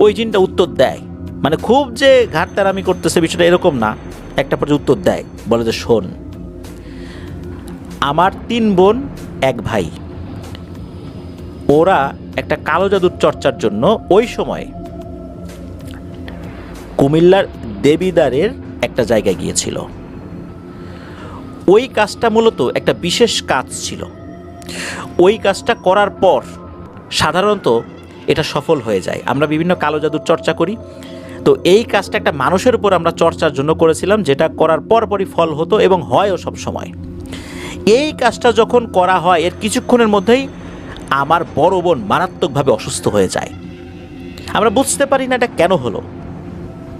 ওই জিনটা উত্তর দেয়, মানে খুব যে ঘাটতারামি করতেছে বিষয়টা এরকম না। একটা পর্যায়ে উত্তর দেয়, বলে যে, শোন, আমার 3 বোন 1 ভাই, ওরা একটা কালো জাদুর চর্চার জন্য ওই সময় কুমিল্লার দেবিদারের একটা জায়গায় গিয়েছিল। ওই কাজটা মূলত একটা বিশেষ কাজ ছিল। ওই কাজটা করার পর সাধারণত এটা সফল হয়ে যায়। আমরা বিভিন্ন কালো জাদুর চর্চা করি, তো এই কাজটা একটা মানুষের উপর আমরা চর্চার জন্য করেছিলাম, যেটা করার পরপরই ফল হতো এবং হয়ও সব সময়। এই কাজটা যখন করা হয়, এর কিছুক্ষণের মধ্যেই আমার বড় বোন মারাত্মকভাবে অসুস্থ হয়ে যায়। আমরা বুঝতে পারি না এটা কেন হলো,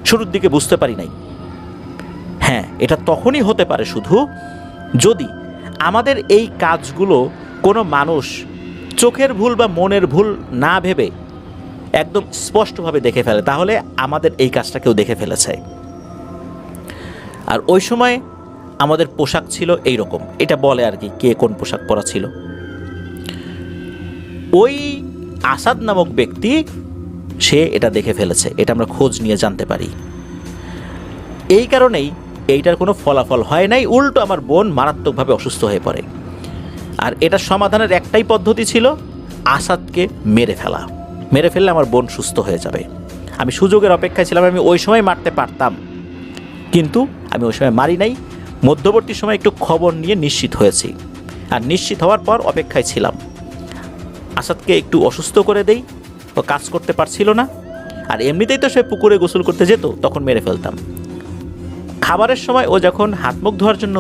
শুরুর দিকে বুঝতে পারি নাই। হ্যাঁ, এটা তখনই হতে পারে শুধু যদি আমাদের এই কাজগুলো কোনো মানুষ চোখের ভুল বা মনের ভুল না ভেবে একদম স্পষ্টভাবে দেখে ফেলে, তাহলে আমাদের এই কাজটা কেউ দেখে ফেলেছে। আর ওই সময় আমাদের পোশাক ছিল এই রকম, এটা বলে আর কি কে কোন পোশাক পরা ছিল। ওই আসাদ নামক ব্যক্তি সে এটা দেখে ফেলেছে, এটা আমরা খোঁজ নিয়ে জানতে পারি। এই কারণেই এইটার কোনো ফলাফল হয় নাই, উল্টো আমার বোন মারাত্মকভাবে অসুস্থ হয়ে পড়ে। আর এটা সমাধানের একটাই পদ্ধতি ছিল, আসাদকে মেরে ফেলা। মেরে ফেললে আমার বোন সুস্থ হয়ে যাবে। আমি সুযোগের অপেক্ষায় ছিলাম, আমি ওই সময় মারতে পারতাম, কিন্তু আমি ওই সময় মারি নাই। মধ্যবর্তী সময় একটু খবর নিয়ে নিশ্চিত হয়েছি, আর নিশ্চিত হওয়ার পর অপেক্ষায় ছিলাম। আসাদকে একটু অসুস্থ করে দেই, ও কাজ করতে পারছিল না, আর এমনিতেই তো সে পুকুরে গোসল করতে যেত, তখন মেরে ফেলতাম। খাবারের সময় ও যখন হাত মুখ ধোয়ার জন্য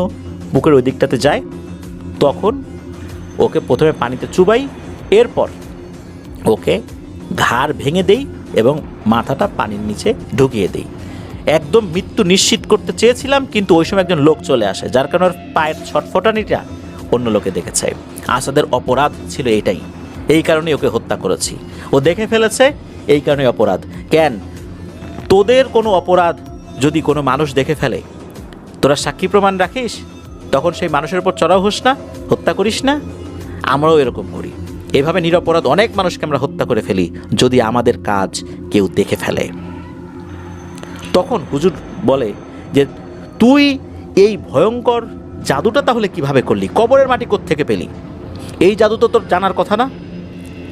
বুকের ওই দিকটাতে যায়, তখন ওকে প্রথমে পানিতে চুবাই, এরপর ওকে ঘাড় ভেঙে দেই এবং মাথাটা পানির নিচে ঢুকিয়ে দেই। একদম মৃত্যু নিশ্চিত করতে চেয়েছিলাম, কিন্তু ওই সময় একজন লোক চলে আসে, যার কারণে ওর পায়ের ছটফটানিটা অন্য লোকে দেখেছে। আসাদের অপরাধ ছিল এটাই, এই কারণেই ওকে হত্যা করেছি। ও দেখে ফেলেছে, এই কারণে অপরাধ। কেন, তোদের কোনো অপরাধ যদি কোনো মানুষ দেখে ফেলে, তোরা সাক্ষী প্রমাণ রাখিস, তখন সেই মানুষের উপর চড়াও হোস না, হত্যা করিস না? আমরাও এরকম করি। এভাবে নিরপরাধ অনেক মানুষকে আমরা হত্যা করে ফেলি যদি আমাদের কাজ কেউ দেখে ফেলে। তখন হুজুর বলে যে, তুই এই ভয়ঙ্কর জাদুটা তাহলে কিভাবে করলি, কবরের মাটি কোত্থেকে পেলি? এই জাদু তো তোর জানার কথা না।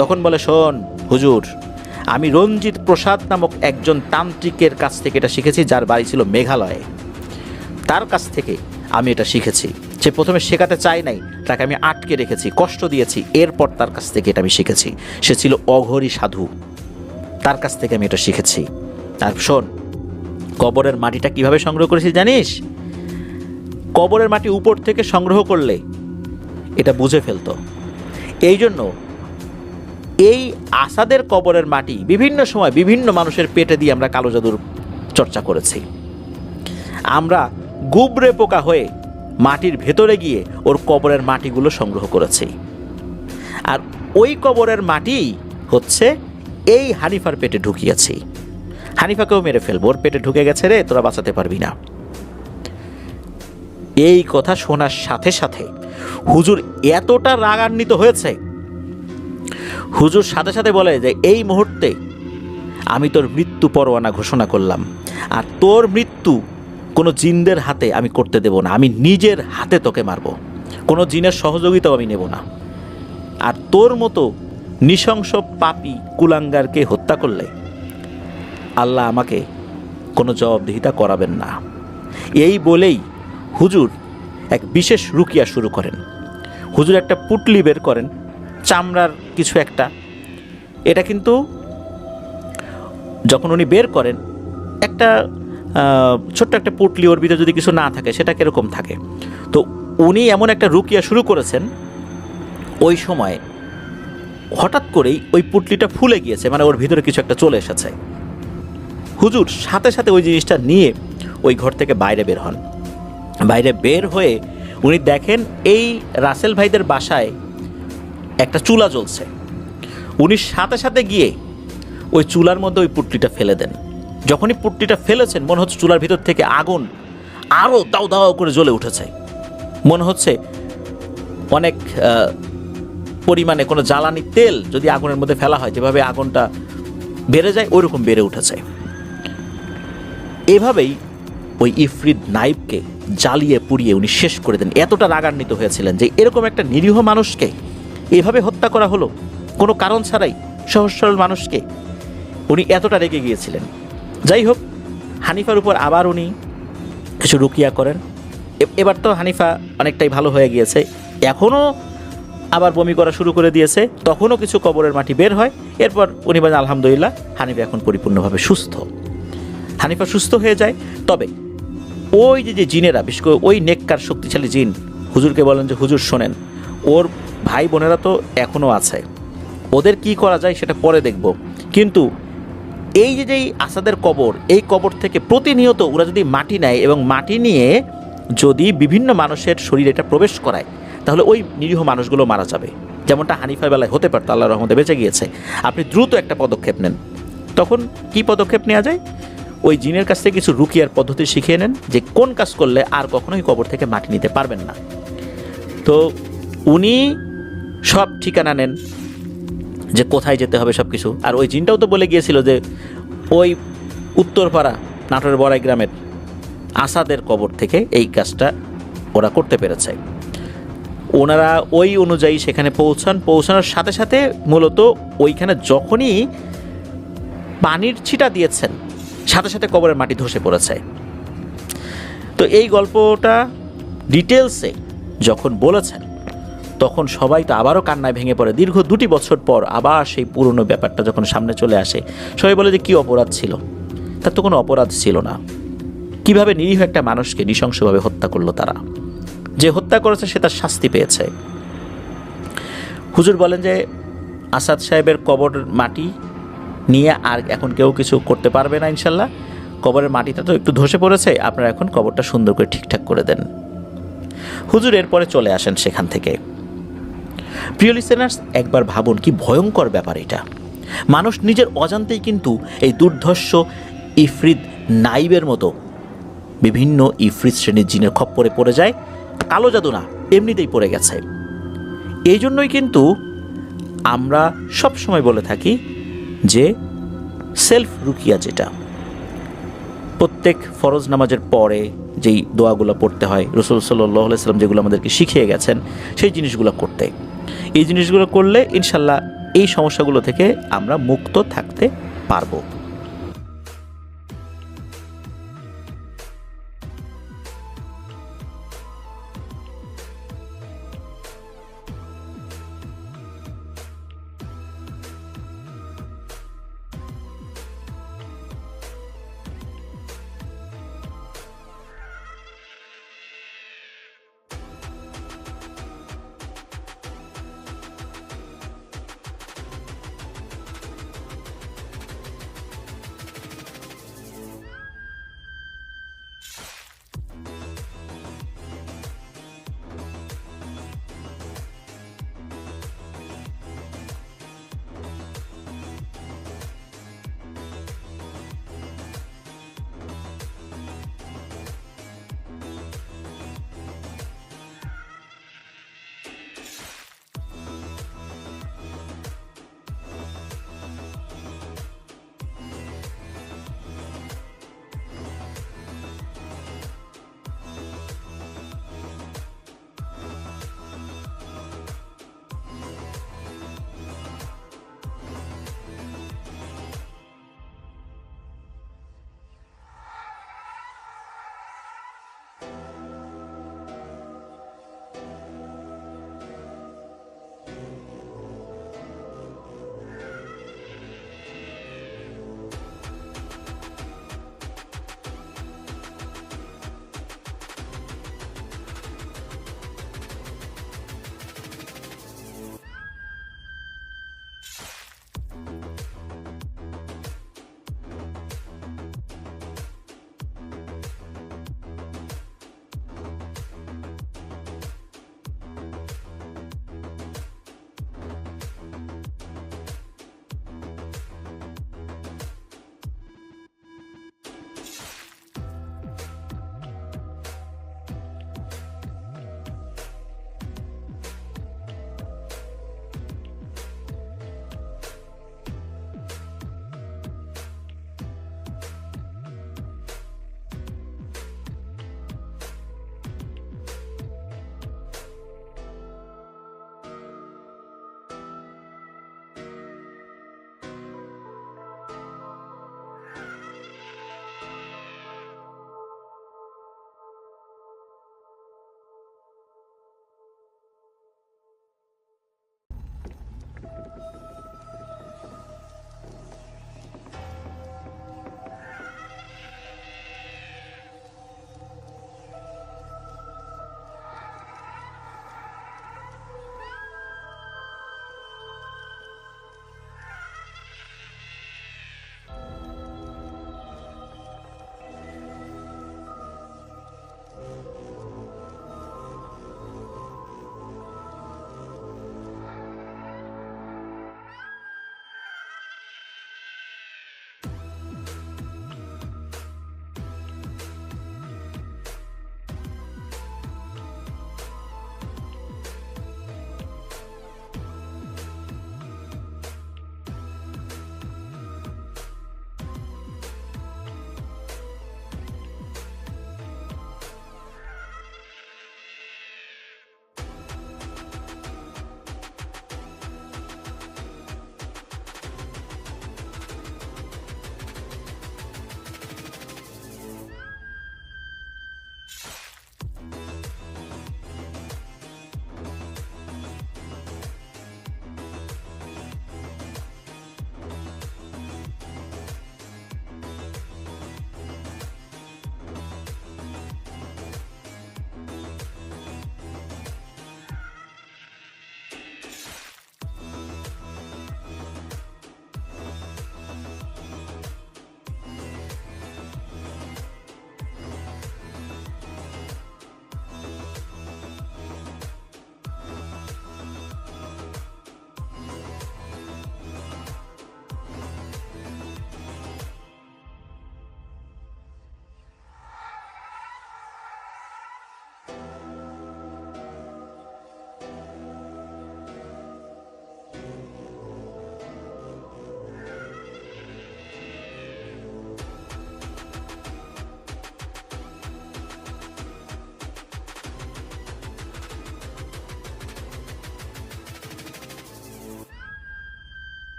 তখন বলে, শোন হুজুর, আমি রঞ্জিত প্রসাদ নামক একজন তান্ত্রিকের কাছ থেকে এটা শিখেছি, যার বাড়ি ছিল মেঘালয়ে। তার কাছ থেকে আমি এটা শিখেছি। সে প্রথমে শেখাতে চায় নাই, তাকে আমি আটকে রেখেছি, কষ্ট দিয়েছি, এরপর তার কাছ থেকে এটা আমি শিখেছি। সে ছিল অঘরী সাধু, তার কাছ থেকে আমি এটা শিখেছি। আর শোন, কবরের মাটিটা কিভাবে সংগ্রহ করেছি জানিস? কবরের মাটি উপর থেকে সংগ্রহ করলে এটা বুঝে ফেলতো। এই জন্য এই আসাদের কবরের মাটি বিভিন্ন সময় বিভিন্ন মানুষের পেটে দিয়ে আমরা কালো জাদুর চর্চা করেছি। আমরা গুবরে পোকা হয়ে মাটির ভেতরে গিয়ে ওর কবরের মাটিগুলো সংগ্রহ করেছি। আর ওই কবরের মাটি হচ্ছে এই হানিফার পেটে ঢুকিয়েছি। হানিফাকেও মেরে ফেলবো, ওর পেটে ঢুকে গেছে রে, তোরা বাঁচাতে পারবি না। এই কথা শোনার সাথে সাথে হুজুর এতটা রাগান্বিত হয়েছে, হুজুর সাথে সাথে বলে যে এই মুহূর্তে আমি তোর মৃত্যু পরোয়ানা ঘোষণা করলাম, আর তোর মৃত্যু কোনো জিনদের হাতে আমি করতে দেব না, আমি নিজের হাতে তোকে মারব, কোনো জিনের সহযোগিতাও আমি নেব না। আর তোর মতো নৃশংস পাপী কুলাঙ্গারকে হত্যা করলে আল্লাহ আমাকে কোনো জবাবদিহিতা করাবেন না। এই বলেই হুজুর এক বিশেষ রুকিয়া শুরু করেন। হুজুর একটা পুটলি বের করেন, চামড়ার কিছু একটা, এটা কিন্তু যখন উনি বের করেন একটা ছোট্ট একটা পুটলি, ওর ভিতরে যদি কিছু না থাকে সেটা কীরকম থাকে, তো উনি এমন একটা রুকিয়া শুরু করেছেন, ওই সময় হঠাৎ করেই ওই পুটলিটা ফুলে গিয়েছে, মানে ওর ভিতরে কিছু একটা চলে এসেছে। হুজুর সাথে সাথে ওই জিনিসটা নিয়ে ওই ঘর থেকে বাইরে বের হন। বাইরে বের হয়ে উনি দেখেন এই রাসেল ভাইদের বাসায় একটা চুলা জ্বলছে। উনি সাথে সাথে গিয়ে ওই চুলার মধ্যে ওই পুটলিটা ফেলে দেন। যখনই পুটলিটা ফেলেছেন মনে হচ্ছে চুলার ভিতর থেকে আগুন আরও দাও দাও করে জ্বলে উঠেছে, মনে হচ্ছে অনেক পরিমাণে কোনো জ্বালানি তেল যদি আগুনের মধ্যে ফেলা হয় যেভাবে আগুনটা বেড়ে যায় ওইরকম বেড়ে উঠেছে। এভাবেই ওই ইফরিত নাইবকে জ্বালিয়ে পুড়িয়ে উনি শেষ করে দেন। এতটা রাগান্বিত হয়েছিলেন যে এরকম একটা নিরীহ মানুষকে এভাবে হত্যা করা হলো কোনো কারণ ছাড়াই, সহজ সরল মানুষকে, উনি এতটা রেগে গিয়েছিলেন। যাই হোক, হানিফার উপর আবার উনি কিছু রুকিয়া করেন। এবার তো হানিফা অনেকটাই ভালো হয়ে গিয়েছে, এখনও আবার বমি করা শুরু করে দিয়েছে, তখনও কিছু কবরের মাটি বের হয়। এরপর উনি বলেন আলহামদুলিল্লাহ, হানিফা এখন পরিপূর্ণভাবে সুস্থ। হানিফা সুস্থ হয়ে যায়। তবে ওই যে জিনেরা, বিশেষ করে ওই নেককার শক্তিশালী জিন হুজুরকে বলেন যে হুজুর শোনেন, ওর ভাই বোনেরা তো এখনও আছে, ওদের কি করা যায় সেটা পরে দেখব, কিন্তু এই যেই আসাদের কবর, এই কবর থেকে প্রতিনিয়ত ওরা যদি মাটি নেয় এবং মাটি নিয়ে যদি বিভিন্ন মানুষের শরীরে এটা প্রবেশ করায় তাহলে ওই নিরীহ মানুষগুলো মারা যাবে, যেমনটা হানিফার বেলায় হতে পারতো। আল্লাহর রহমতে বেঁচে গিয়েছে। আপনি দ্রুত একটা পদক্ষেপ নেন। তখন কি পদক্ষেপ নেওয়া যায়? ওই জিনের কাছ থেকে কিছু রুকিয়ার পদ্ধতি শিখিয়ে নেন যে কোন কাজ করলে আর কখনোই কবর থেকে মাটি নিতে পারবেন না। তো উনি সব ঠিকানা নেন যে কোথায় যেতে হবে সব কিছু। আর ওই জিনটাও তো বলে গিয়েছিল যে ওই উত্তরপাড়া নাটোরের বড়াই গ্রামের আসাদের কবর থেকে এই কাজটা ওরা করতে পেরেছে। ওনারা ওই অনুযায়ী সেখানে পৌঁছানোর সাথে সাথে মূলত ওইখানে যখনই পানির ছিটা দিয়েছেন সাথে সাথে কবরের মাটি ধসে পড়েছে। তো এই গল্পটা ডিটেলসে যখন বলেছেন তখন সবাই তো আবারও কান্নায় ভেঙে পড়ে। দীর্ঘ 2 বছর পর আবার সেই পুরনো ব্যাপারটা যখন সামনে চলে আসে, সবাই বলে যে কী অপরাধ ছিল? তার তো কোনো অপরাধ ছিল না। কিভাবে নিরীহ একটা মানুষকে নৃশংসভাবে হত্যা করলো তারা। যে হত্যা করেছে সে তার শাস্তি পেয়েছে। হুজুর বলেন যে আসাদ সাহেবের কবর মাটি নিয়ে আর এখন কেউ কিছু করতে পারবে না ইনশাল্লাহ। কবরের মাটিটা তো একটু ধসে পড়েছে, আপনারা এখন কবরটা সুন্দর করে ঠিকঠাক করে দেন। হুজুর এরপরে চলে আসেন সেখান থেকে। প্রিয় লিসেনার্স, একবার ভাবুন কি ভয়ঙ্কর ব্যাপার এটা। মানুষ নিজের অজান্তেই কিন্তু এই দুর্ধর্ষ ইফরিত নাইবের মতো বিভিন্ন ইফরিত শ্রেণীর জিনের খপ্পরে পড়ে যায়। কালো জাদু না, এমনিতেই পড়ে গেছে। এই জন্যই কিন্তু আমরা সব সময় বলে থাকি যে সেলফ রুকিয়া, যেটা প্রত্যেক ফরজ নামাজের পরে যেই দোয়াগুলো পড়তে হয়, রাসূল সাল্লাল্লাহু আলাইহি ওয়াসাল্লাম যেগুলো আমাদেরকে শিখিয়ে গেছেন সেই জিনিসগুলো করতে, এই জিনিসগুলো করলে ইনশাল্লাহ এই সমস্যাগুলো থেকে আমরা মুক্ত থাকতে পারবো।